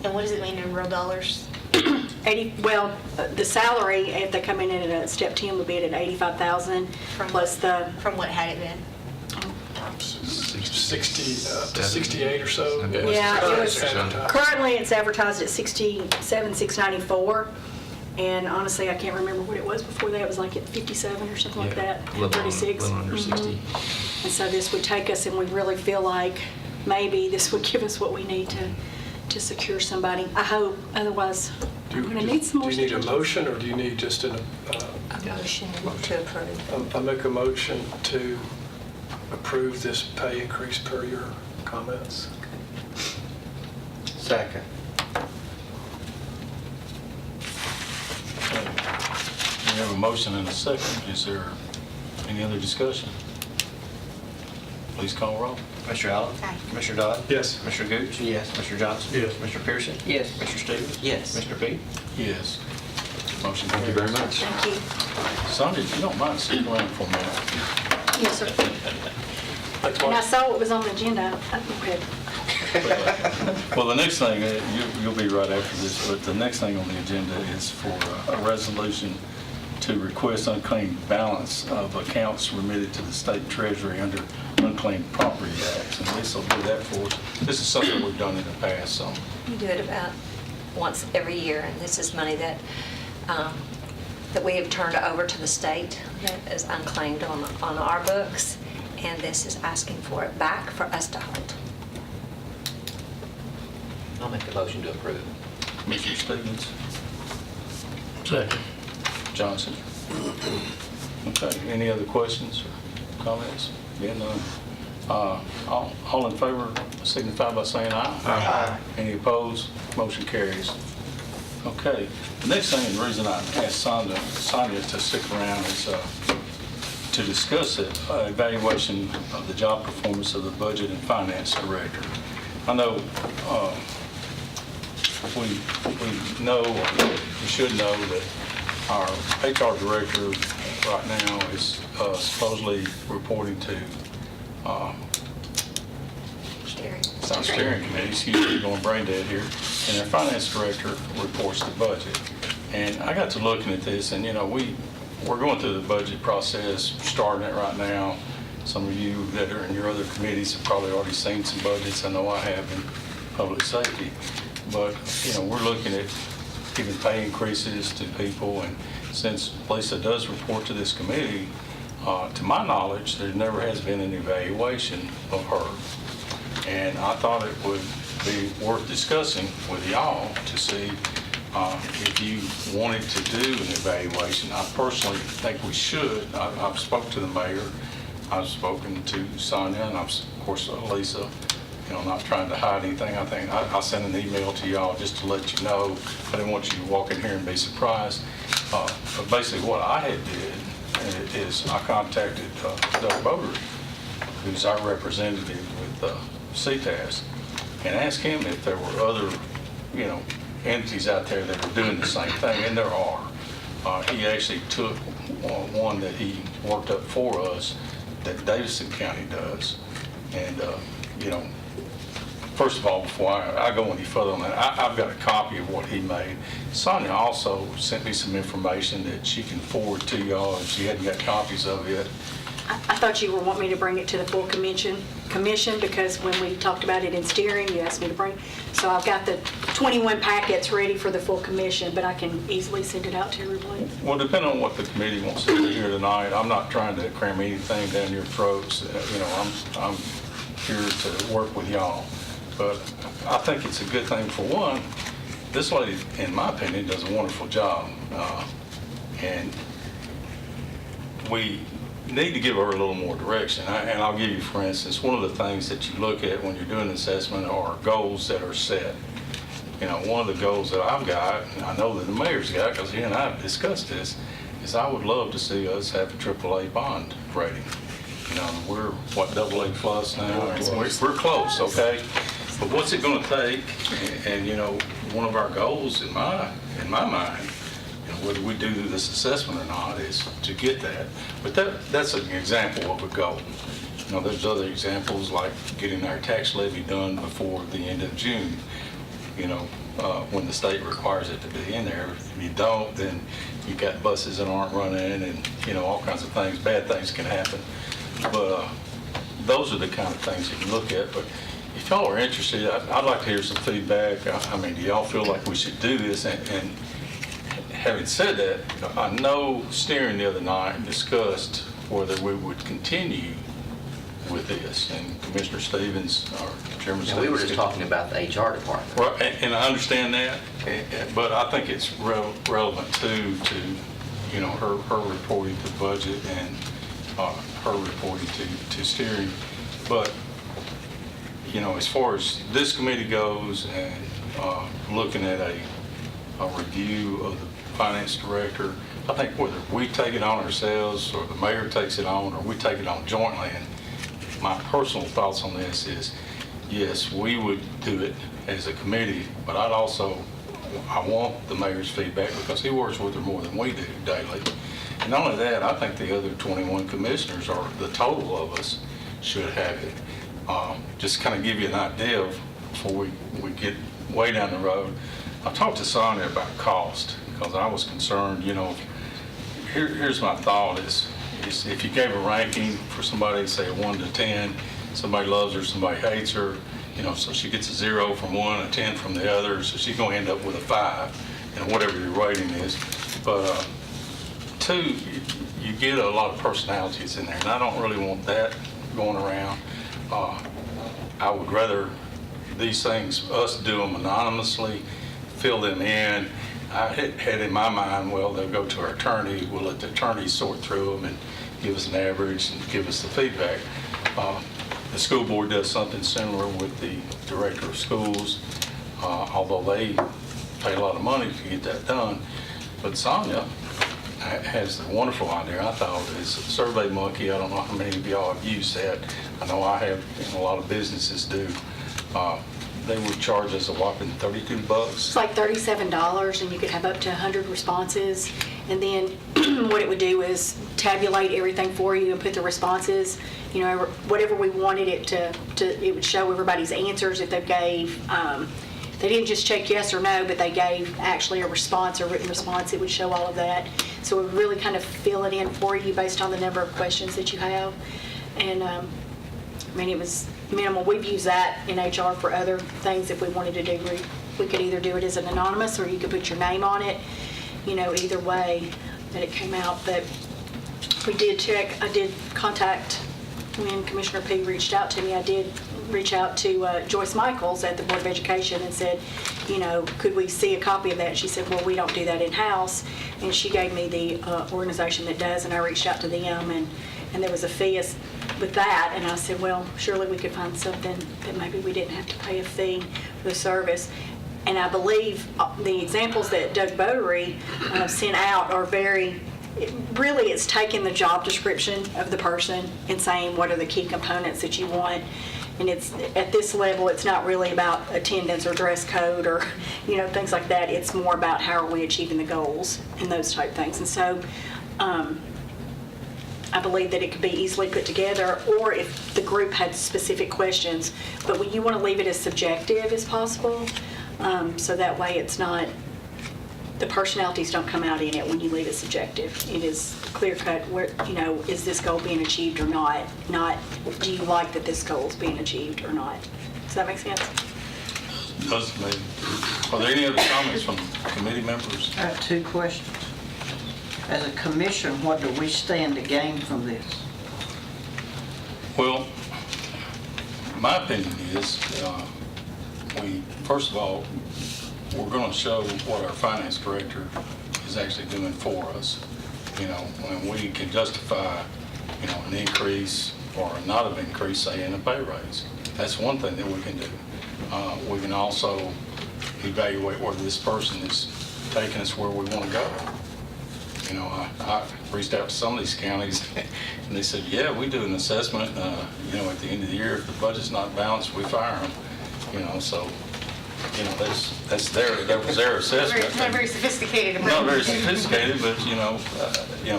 And what does it mean in real dollars? The salary, if they come in at a step 10, would be at $85,000 plus the... From what had it been? 60 to 68 or so. Yeah, it was, currently it's advertised at $67,694, and honestly, I can't remember what it was before that. It was like at 57 or something like that, 36. A little under 60. And so this would take us, and we really feel like maybe this would give us what we need to secure somebody. I hope, otherwise I'm going to need some more. Do you need a motion, or do you need just a motion to approve? I make a motion to approve this pay increase per your comments. Second. We have a motion and a second. Is there any other discussion? Please call roll. Commissioner Allen? Aye. Commissioner Dodd? Yes. Commissioner Gooch? Yes. Commissioner Johnson? Yes. Commissioner Pearson? Yes. Commissioner Stevens? Yes. Commissioner Peete? Yes. Motion Thank you carries. very much. Thank you. Sonia, if you don't mind sticking around for a minute. Yes, sir. Thanks, And I Mark. saw what was on the agenda. Go ahead. Well, the next thing, you'll be right after this, but the next thing on the agenda is for a resolution to request unclaimed balance of accounts remitted to the state treasury under unclaimed property tax. And Lisa will do that for us. This is something we've done in the past, so. We do it about once every year, and this is money that, that we have turned over to the state that is unclaimed on our books, and this is asking for it back for us to hold. I'll make a motion to approve. Commissioner Stevens, Second. Johnson. Okay, any other questions or comments? Yeah, none. All in favor signify by saying aye. Aye. Any opposed? Motion carries. Okay, the next thing, and the reason I asked Sonia to stick around is to discuss it, evaluation of the job performance of the budget and finance director. I know we know, or we should know that our HR director right now is supposedly reporting to it's not steering committee, excuse me, going brain dead here, and our finance director reports the budget. And I got to looking at this, and we're going through the budget process, starting it right now. Some of you that are in your other committees have probably already seen some budgets. I know I have in public safety. But, we're looking at giving pay increases to people, and since Lisa does report to this committee, to my knowledge, there never has been an evaluation of her. And I thought it would be worth discussing with y'all to see if you wanted to do an evaluation. I personally think we should. I've spoken to the mayor, I've spoken to Sonia, and of course Lisa. Not trying to hide anything. I think I sent an email to y'all just to let you know. I didn't want you to walk in here and be surprised. But basically what I had did is I contacted Doug Bowdery, who's our representative with CTAS, and asked him if there were other, entities out there that were doing the same thing, and there are. He actually took one that he worked up for us that Davidson County does. And, first of all, before I go any further on that, I've got a copy of what he made. Sonia also sent me some information that she can forward to y'all if she hadn't got copies of it. I thought you would want me to bring it to the full commission because when we talked about it in steering, you asked me to bring. So I've got the 21 packets ready for the full commission, but I can easily send it out to everybody. Well, depending on what the committee wants to do here tonight, I'm not trying to cram anything down your throats. I'm here to work with y'all. But I think it's a good thing for one. This lady, in my opinion, does a wonderful job. And we need to give her a little more direction. And I'll give you, for instance, one of the things that you look at when you're doing an assessment are goals that are set. One of the goals that I've got, and I know that the mayor's got, because he and I have discussed this, is I would love to see us have a AAA bond rating. We're, AA plus now? We're close, okay? But what's it going to take? And one of our goals in my mind, whether we do this assessment or not, is to get that. But that's an example of a goal. There's other examples like getting our tax levy done before the end of June. When the state requires it to be in there. If you don't, then you've got buses that aren't running, and all kinds of things. Bad things can happen. But those are the kind of things you can look at. But if y'all are interested, I'd like to hear some feedback. Do y'all feel like we should do this? And having said that, I know steering the other night discussed whether we would continue with this. And Commissioner Stevens, or Chairman Stevens. We were just talking about the HR department. Well, and I understand that, but I think it's relevant too to, her reporting to budget and her reporting to steering. But, as far as this committee goes and looking at a review of the finance director, I think whether we take it on ourselves or the mayor takes it on or we take it on jointly, and my personal thoughts on this is, yes, we would do it as a committee, but I want the mayor's feedback because he works with her more than we do daily. And not only that, I think the other 21 commissioners, or the total of us, should have it. Just kind of give you an idea of before we get way down the road, I talked to Sonia about cost, because I was concerned, here's my thought is if you gave a ranking for somebody, say a 1 to 10, somebody loves her, somebody hates her, so she gets a 0 from one, a 10 from the other, so she's going to end up with a 5, whatever your rating is. But 2, you get a lot of personalities in there, and I don't really want that going around. I would rather these things, us do them anonymously, fill them in. I had in my mind, well, they'll go to our attorney, we'll let the attorney sort through them and give us an average and give us the feedback. The school board does something similar with the director of schools, although they pay a lot of money to get that done. But Sonia has the wonderful idea, I thought, is SurveyMonkey. I don't know how many of y'all have used that. I know I have, and a lot of businesses do. They would charge us a whopping $32. It's like $37, and you could have up to 100 responses. And then what it would do is tabulate everything for you and put the responses, whatever we wanted it to it would show everybody's answers if they gave. They didn't just check yes or no, but they gave actually a response, a written response. It would show all of that. So it would really kind of fill it in for you based on the number of questions that you have. And it was minimal. We've used that in HR for other things if we wanted to do. We could either do it as an anonymous or you could put your name on it, either way that it came out. But we did check. I did contact, when Commissioner P reached out to me, I did reach out to Joyce Michaels at the Board of Education and said, could we see a copy of that? She said, well, we don't do that in-house. And she gave me the organization that does, and I reached out to them, and there was a fee with that. And I said, well, surely we could find something that maybe we didn't have to pay a fee for the service. And I believe the examples that Doug Botery sent out are really it's taking the job description of the person and saying what are the key components that you want. And it's at this level, it's not really about attendance or dress code or things like that. It's more about how are we achieving the goals and those type things. And so I believe that it could be easily put together, or if the group had specific questions, but you want to leave it as subjective as possible, so that way it's not, the personalities don't come out in it when you leave it subjective. It is clear cut, where, is this goal being achieved or not? Not, do you like that this goal is being achieved or not? Does that make sense? Does to me. Are there any other comments from committee members? I have 2 questions. As a commission, what do we stand to gain from this? Well, my opinion is, first of all, we're going to show what our finance director is actually doing for us. When we can justify, an increase or not an increase, say, in a pay raise. That's one thing that we can do. We can also evaluate whether this person is taking us where we want to go. I reached out to some of these counties, and they said, yeah, we do an assessment, at the end of the year, if the budget's not balanced, we fire them, so, that was their assessment. Not very sophisticated. Not very sophisticated, but,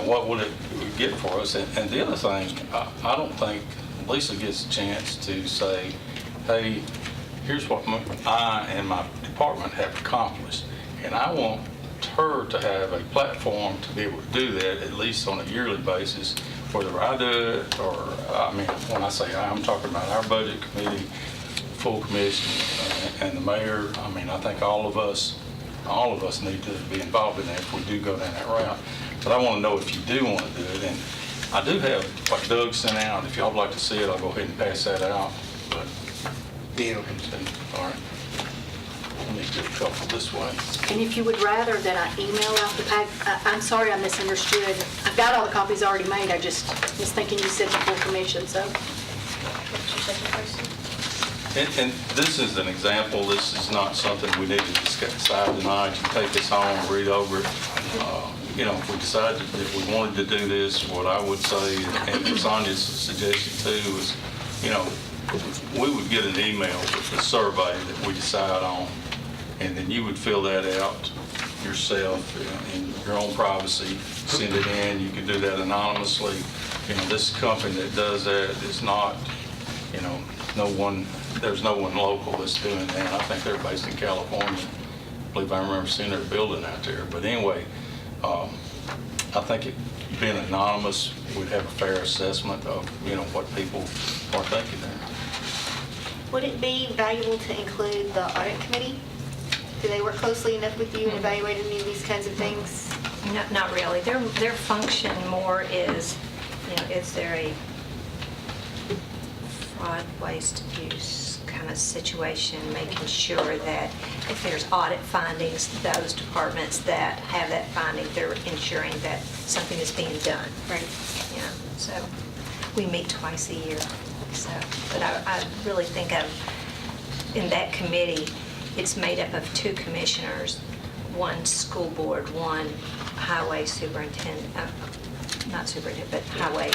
what would it get for us? And the other thing, I don't think Lisa gets a chance to say, hey, here's what I and my department have accomplished, and I want her to have a platform to be able to do that, at least on a yearly basis, whether I do it or, when I say I'm talking about our budget committee, full commission, and the mayor. I think all of us need to be involved in that if we do go down that route. But I want to know if you do want to do it. And I do have, like Doug sent out, if y'all would like to see it, I'll go ahead and pass that out. But, all right. Let me get a couple this way. And if you would rather that I email out the pack, I'm sorry I misunderstood. I've got all the copies already made. I just was thinking you said the full commission, so. And this is an example. This is not something we need to decide tonight. You take this home, read over it. If we decided that we wanted to do this, what I would say, and Sonia's suggestion too, is, we would get an email with the survey that we decide on, and then you would fill that out yourself in your own privacy, send it in. You can do that anonymously. This company that does that is not, no one there's no one local that's doing that. I think they're based in California. I believe I remember seeing their building out there. But anyway, I think it being anonymous, we'd have a fair assessment of, what people are thinking there. Would it be valuable to include the audit committee? Do they work closely enough with you in evaluating any of these kinds of things? Not really. Their function more is, is there a fraud, waste, abuse kind of situation, making sure that if there's audit findings, those departments that have that finding, they're ensuring that something is being done. Right. Yeah, so we meet twice a year. So, but I really think in that committee, it's made up of 2 commissioners, 1 school board, 1 highway superintendent, not superintendent, but highway,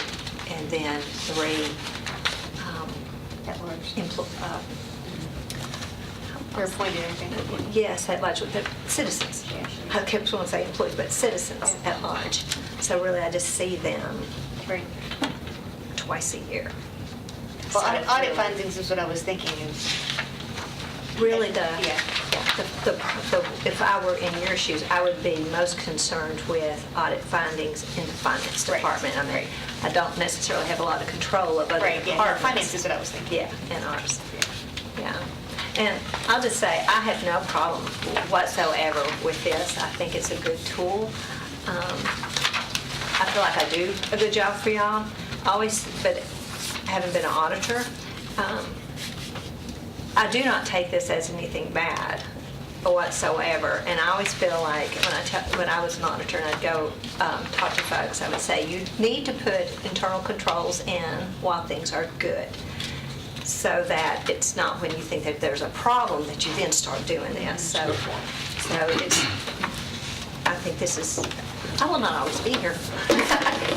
and then 3 They're appointed, I think. yes, at large, the citizens. I kept wanting to say employees, but citizens at large. So really, I just see them twice a year. Well, So audit really- findings is what I was thinking. Really, Yeah. if I were in your shoes, I would be most concerned with audit findings in the finance Right. department. I mean, I don't necessarily have a lot of control of other Right, yeah, departments. finance is what I was thinking. Yeah, and ours. Yeah. And I'll just say, I have no problem whatsoever with this. I think it's a good tool. I feel like I do a good job for y'all. Always, but having been an auditor, I do not take this as anything bad whatsoever. And I always feel like when I was an auditor and I'd go talk to folks, I would say, you need to put internal controls in while things are good, so that it's not when you think that there's a problem that you then start doing this. So I think this is, I will not always be here.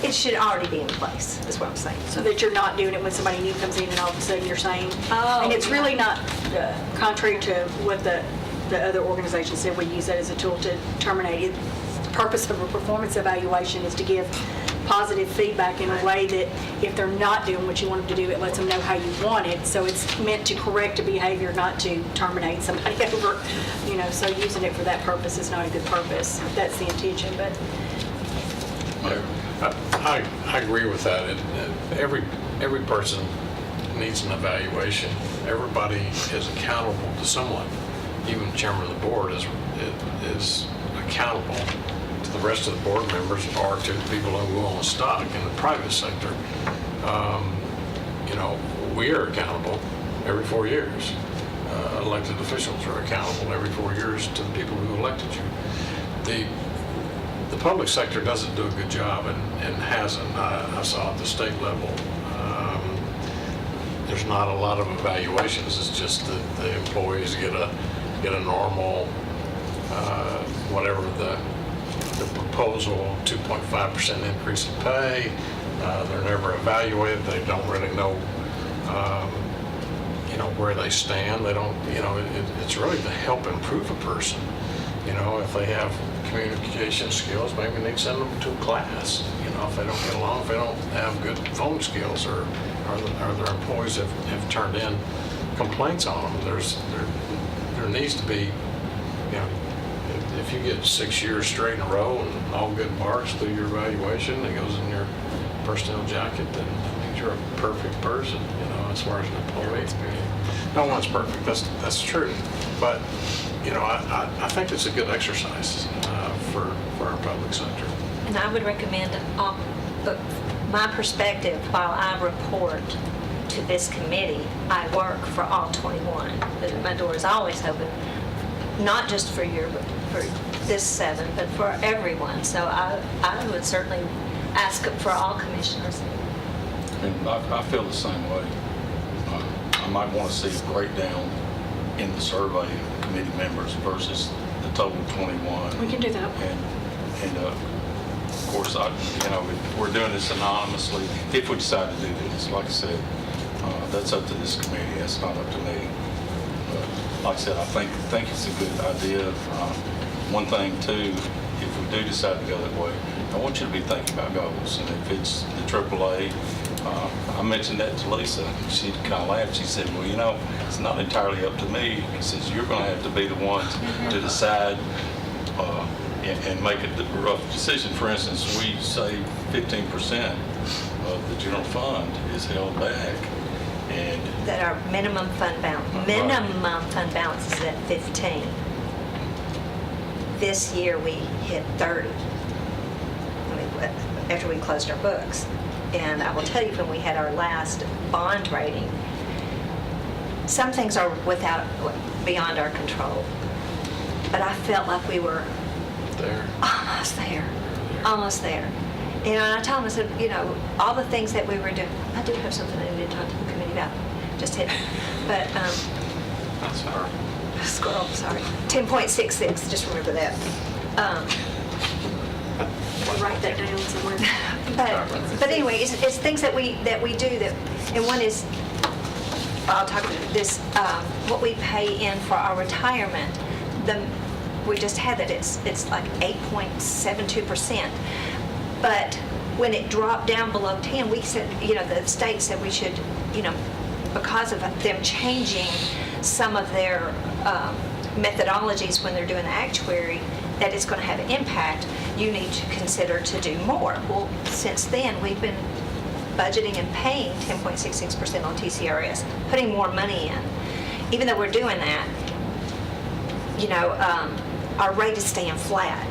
It should already be in place, is what I'm saying. So that you're not doing it when somebody new comes in and all of a sudden you're saying, Oh, and it's yeah. really not, contrary to what the other organization said, we use that as a tool to terminate it. The purpose of a performance evaluation is to give positive feedback in a way that if they're not doing what you want them to do, it lets them know how you want it. So it's meant to correct a behavior, not to terminate somebody over, so using it for that purpose is not a good purpose. That's the intention, but I agree with that. Every person needs an evaluation. Everybody is accountable to someone. Even the chairman of the board is accountable to the rest of the board members or to the people who own stock in the private sector. We are accountable every 4 years. Elected officials are accountable every 4 years to the people who elected you. The public sector doesn't do a good job and hasn't. I saw at the state level, there's not a lot of evaluations. It's just that the employees get a normal, whatever the proposal, 2.5% increase in pay. They're never evaluated. They don't really know, where they stand. They don't, it's really to help improve a person. If they have communication skills, maybe they send them to a class. If they don't get along, if they don't have good phone skills, or their employees have turned in complaints on them, there needs to be, if you get 6 years straight in a row and all good marks through your evaluation, it goes in your personnel jacket, then that means you're a perfect person, as far as an employee. No one's perfect, that's true. But, I think it's a good exercise for our public sector. And I would recommend, my perspective, while I report to this committee, I work for all 21. My door is always open, not just for this 7, but for everyone. So I would certainly ask for all commissioners. And I feel the same way. I might want to see a breakdown in the survey of committee members versus the total 21. we can do that. And of course, we're doing this anonymously. If we decide to do this, like I said, that's up to this committee. That's not up to me. But like I said, I think it's a good idea. One thing too, if we do decide to go that way, I want you to be thinking about goals. And if it's the AAA, I mentioned that to Lisa. She kind of laughed. She said, well, you know, it's not entirely up to me. He says, you're going to have to be the ones to decide and make a rough decision. For instance, we say 15% of the general fund is held back. And That our minimum fund balance is at 15. This year, we hit 30. I mean, after we closed our books. And I will tell you, when we had our last bond rating, some things are beyond our control. But I felt like we were almost there. You know, and I told him, I said, you know, all the things that we were doing. I do have something I need to talk to the committee about. Just hit, but squirrel. Sorry. 10.66. Just remember that. We'll write that down somewhere. But anyway, it's things that we do that, and one is, I'll talk about this, what we pay in for our retirement. We just had that, it's like 8.72%. But when it dropped down below 10, we said, you know, the state said we should, you know, because of them changing some of their methodologies when they're doing the actuary, that it's going to have an impact, you need to consider to do more. Well, since then, we've been budgeting and paying 10.66% on TCRS, putting more money in. Even though we're doing that, you know, our rate is staying flat.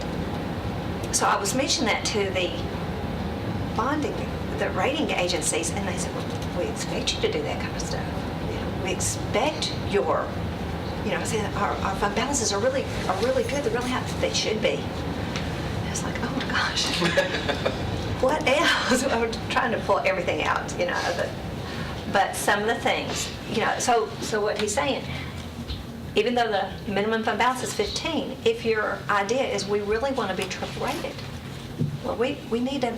So I was mentioning that to the rating agencies, and they said, well, we expect you to do that kind of stuff. You know, we expect your, you know, saying our fund balances are really good. They're really high. They should be. And it's like, oh my gosh, what else? I'm trying to pull everything out, you know. But some of the things, you know. So what he's saying, even though the minimum fund balance is 15, if your idea is we really want to be triple rated, well, we need to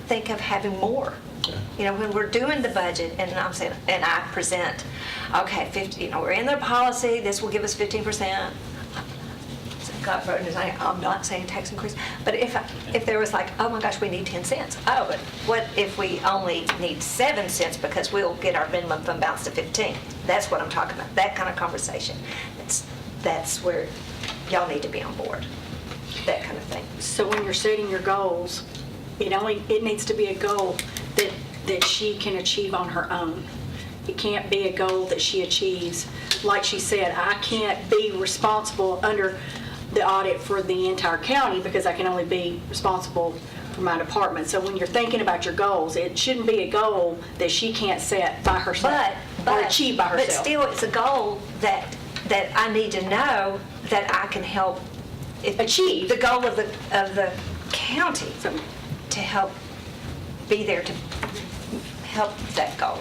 think of having more. You know, when we're doing the budget, and I'm saying, and I present, okay, 50, you know, we're in their policy, this will give us 15%. I'm not saying tax increase, but if there was like, oh my gosh, we need 10 cents. Oh, but what if we only need 7 cents because we'll get our minimum fund balance to 15? That's what I'm talking about, that kind of conversation. That's where y'all need to be on board, that kind of thing. So when you're setting your goals, it needs to be a goal that she can achieve on her own. It can't be a goal that she achieves. Like she said, I can't be responsible under the audit for the entire county because I can only be responsible for my department. So when you're thinking about your goals, it shouldn't be a goal that she can't set by herself or achieve by herself. But still, it's a goal that I need to know that I can help achieve the goal of the county to help be there to help that goal.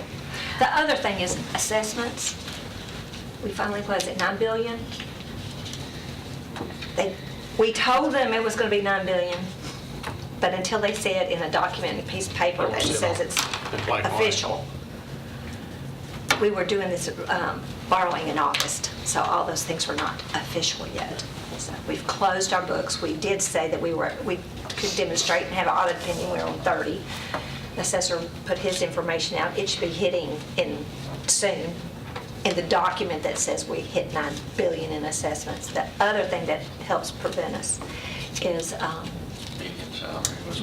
The other thing is assessments. We finally closed at $9 billion. We told them it was going to be $9 billion, but until they see it in a document, a piece of paper that says it's official. We were doing this borrowing in August, so all those things were not official yet. So we've closed our books. We did say that we could demonstrate and have an audit opinion. We were on 30. The assessor put his information out. It should be hitting soon in the document that says we hit $9 billion in assessments. The other thing that helps prevent us is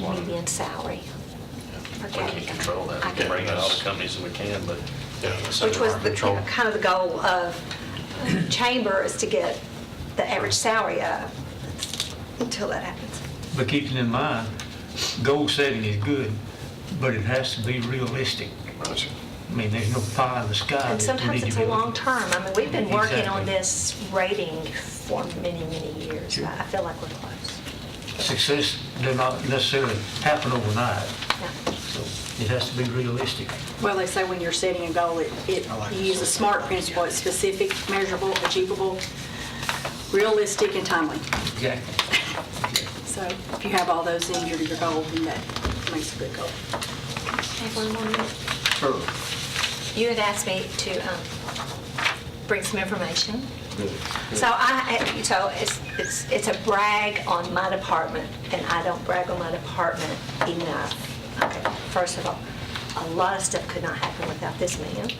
median salary. We can't control that. We can bring in all the companies that we can, but Which was kind of the goal of Chamber, is to get the average salary up until that happens. But keeping in mind, goal setting is good, but it has to be realistic. I mean, there's no pie in the sky. And sometimes it's a long term. I mean, we've been working Exactly. on this rating for many, many years. I feel like we're close. Success does not necessarily happen overnight. So it has to be realistic. Well, they say when you're setting a goal, you use a SMART principle. It's specific, measurable, achievable, realistic, and timely. Exactly. So if you have all those in your goal, then that makes a good goal. Have one more minute? Sure. You had asked me to bring some information. So it's a brag on my department, and I don't brag on my department enough. Okay, first of all, A lot of stuff could not happen without this man.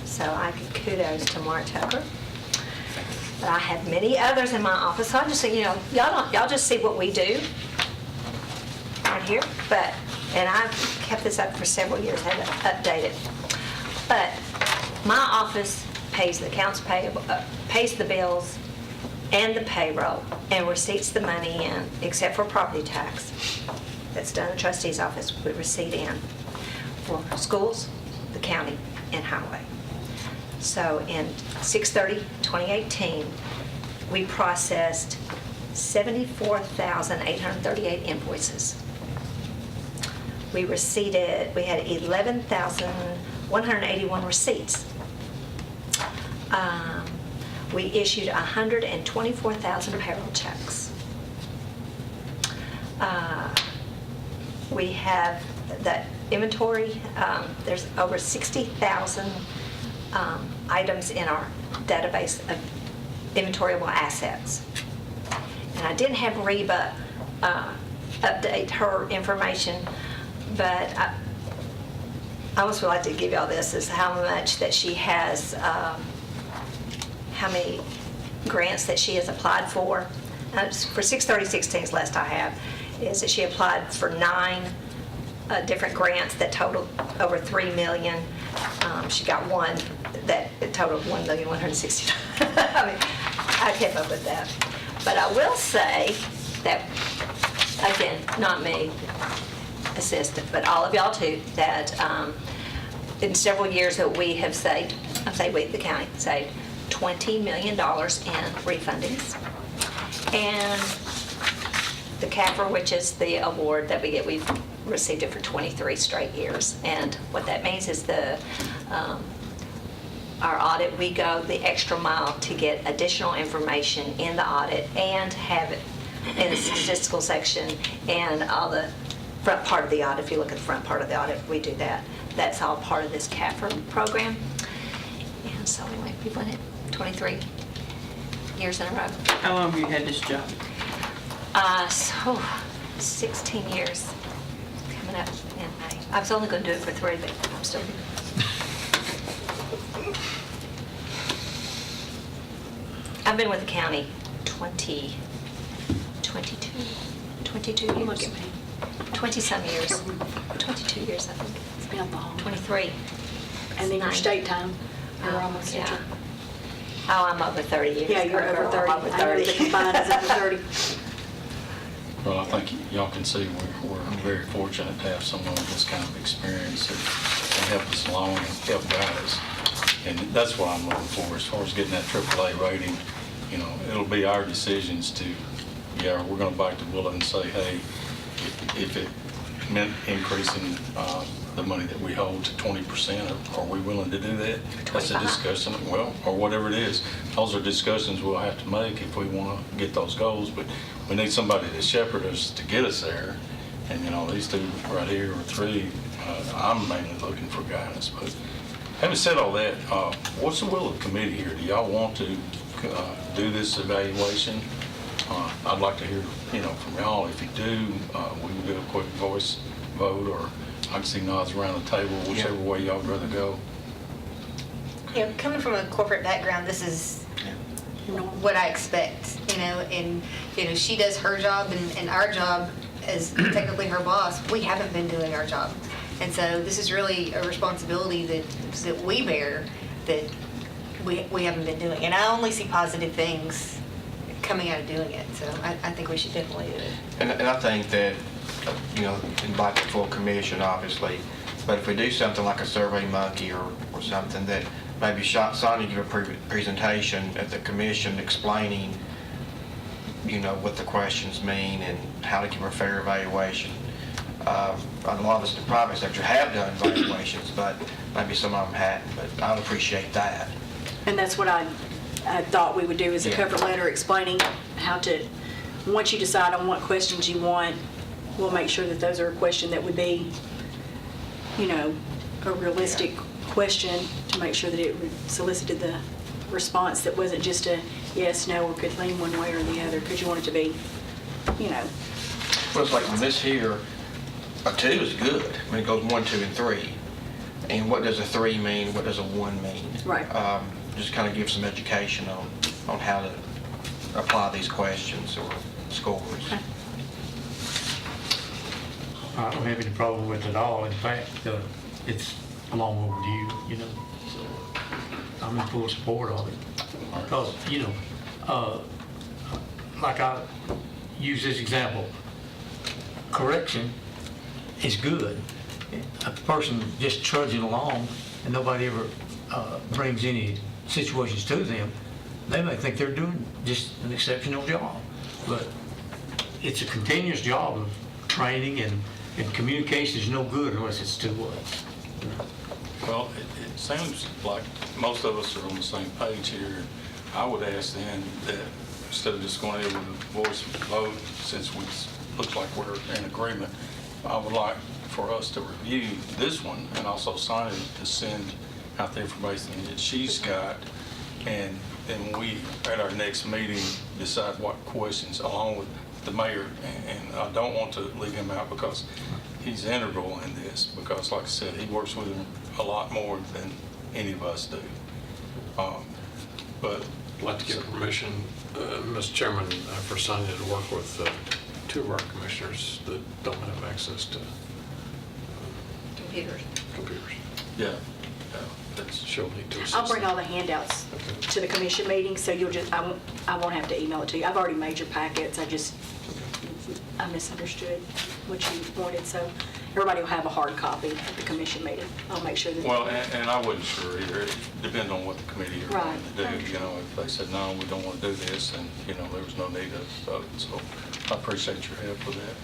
So I give kudos to Mark Tucker. But I have many others in my office. So I just say, y'all just see what we do right here. And I've kept this up for several years, had to update it. But my office pays the accounts payable, pays the bills and the payroll, and receipts the money in, except for property tax. That's done in the trustee's office, we receipt in for schools, the county, and highway. So in 6/30/2018, we processed 74,838 invoices. We had 11,181 receipts. We issued 124,000 payroll checks. We have the inventory, there's over 60,000 items in our database of inventoriable assets. And I didn't have Reba update her information, but I almost would like to give y'all this, is how much that she has, how many grants that she has applied for. For 6/30/16 last I have, is that she applied for 9 different grants that totaled over $3 million. She got one that totaled $1,160,000. I mean, I kept up with that. But I will say that, again, not me, assistant, but all of y'all too, that in several years that we have saved, I say we, the county, saved $20 million in refundings. And the CAFR, which is the award that we get, we've received it for 23 straight years. And what that means is our audit, we go the extra mile to get additional information in the audit and have it in the statistical section and all the front part of the audit. If you look at the front part of the audit, we do that. That's all part of this CAFR program. And so anyway, we've done it 23 years in a row. How long have you had this job? 16 years coming up in May. I was only going to do it for 3, but I'm still doing it. I've been with the county 22 years. Look at me. 20-some years. 22 years, I think. It's been long. 23. And then your 9. state time, you're almost at yeah. your... Oh, I'm over 30 years. Yeah, you're over 30. I'm over I know 30. the combined is over 30. Well, I think y'all can see we're very fortunate to have someone with this kind of experience that can help us along and help guide us. And that's what I'm looking for as far as getting that AAA rating. It'll be our decisions to, we're going to bite the bullet and say, hey, if it meant increasing the money that we hold to 20%, are we willing to do that? That's a discussion, or whatever it is. Those are discussions we'll have to make if we want to get those goals, but we need somebody to shepherd us to get us there. And, these 2 right here, or 3, I'm mainly looking for guidance. But having said all that, what's the will of the committee here? Do y'all want to do this evaluation? I'd like to hear, from y'all. If you do, we will do a quick voice vote, or I can see nods around the table, whichever way y'all would rather go. Coming from a corporate background, this is what I expect, and, she does her job, and our job as technically her boss, we haven't been doing our job. And so this is really a responsibility that we bear that we haven't been doing. And I only see positive things coming out of doing it, so I think we should definitely do it. And I think that, invite the full commission, obviously, but if we do something like a Survey Monkey or something, that maybe Sonia give a presentation at the commission explaining, what the questions mean and how to give a fair evaluation. A lot of us in the private sector have done evaluations, but maybe some of them hadn't, but I'd appreciate that. And that's what I thought we would do, is a cover letter explaining how to, once you decide on what questions you want, we'll make sure that those are a question that would be, a realistic question, to make sure that it solicited the response that wasn't just a yes, no, or could lean one way or the other, because you want it to be, Well, it's like on this here, a 2 is good. I mean, it goes 1, 2, and 3. And what does a 3 mean? What does a 1 mean? Right. Just kind of give some education on how to apply these questions or scores. I don't have any problem with it at all. In fact, it's long overdue, you know. So I'm in full support of it. Because, you know, like I use this example, correction is good. A person just trudging along and nobody ever brings any situations to them, they may think they're doing just an exceptional job. But it's a continuous job of training, and communication is no good unless it's two ways. Well, it sounds like most of us are on the same page here. I would ask then that instead of just going in with a voice vote, since we looks like we're in agreement, I would like for us to review this one and also sign it to send out the information that she's got, and then we, at our next meeting, decide what questions along with the mayor. And I don't want to leave him out because he's integral in this, because like I said, he works with him a lot more than any of us do. But I'd like to get permission, Mr. Chairman, for Sonia to work with 2 of our commissioners that don't have access to Computers. computers. yeah, She'll need to assist. I'll bring all the handouts to the commission meeting, so you'll just, I won't have to email it to you. I've already made your packets, I misunderstood what you wanted, so everybody will have a hard copy at the commission meeting. I'll make sure that. well, and I wasn't sure either. It depends on what the committee are going to do. Right. You know, if they said, no, we don't want to do this, and, you know, there was no need to vote. So I appreciate your help with that.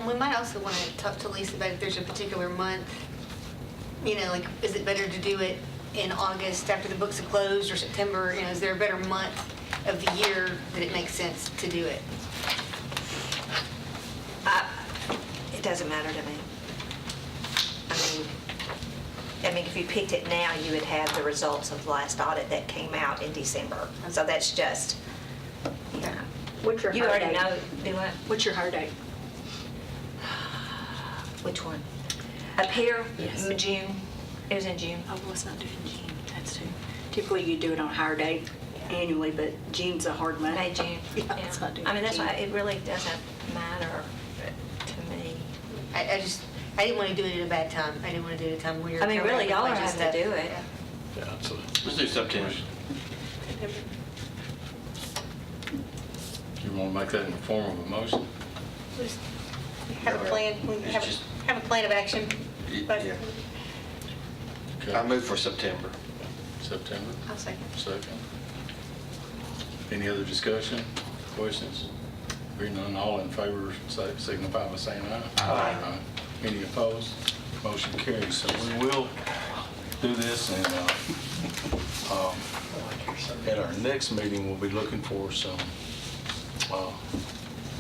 We might also want to talk to Lisa about if there's a particular month, you know, like, is it better to do it in August after the books are closed, or September? You know, is there a better month of the year that it makes sense to do it? It doesn't matter to me. I mean, if you picked it now, you would have the results of the last audit that came out in December. So that's just, you know. What's your You hire already date? know, do what? What's your hire date? Which one? Up here, Yes. June. It was in June. Oh, well, let's not do it in June. That's too. Typically, you do it on hire date annually, but June's a hard month. May, June. Yeah, let's not do it I mean, in that's June. why it really doesn't matter to me. I didn't want to do it at a bad time. I didn't want to do it at a time where you're. I mean, coming up really, with y'all a are bunch of having to stuff. do it. Yeah, absolutely. Let's do September. You want to make that in the form of a motion? Just have a plan, we have a plan of action. But Yeah. Okay. I move for September. September, I'll second. second. Any other discussion, questions? Hearing none, all in favor, signify by saying aye. Aye. Any opposed? Motion carries. So we will do this, and at our next meeting, we'll be looking for some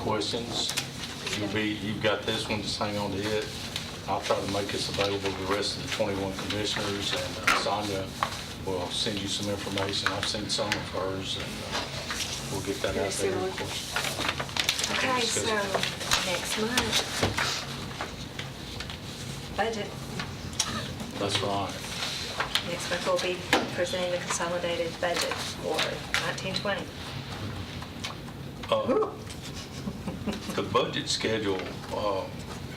questions. You've got this one, just hang on to it. I'll try to make this available to the rest of the 21 commissioners, and Sonia will send you some information. I've seen some of hers, and we'll get that out there, of course. Okay, so next month, budget. That's right. Next month we'll be presenting the consolidated budget for 1920. The budget schedule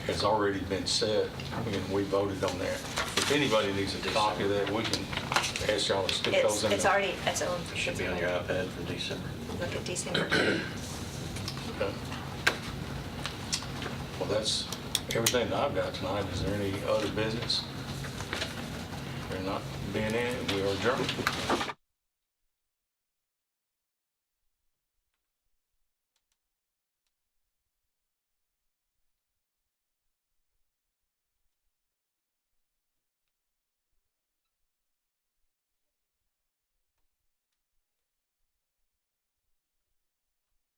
has already been set, and we voted on that. If anybody needs a copy of that, we can ask y'all to stick those in. It's already, it's on. Should be on your iPad for December. Look at December. Okay. Well, that's everything that I've got tonight. Is there any other business? There not being any, we are adjourned.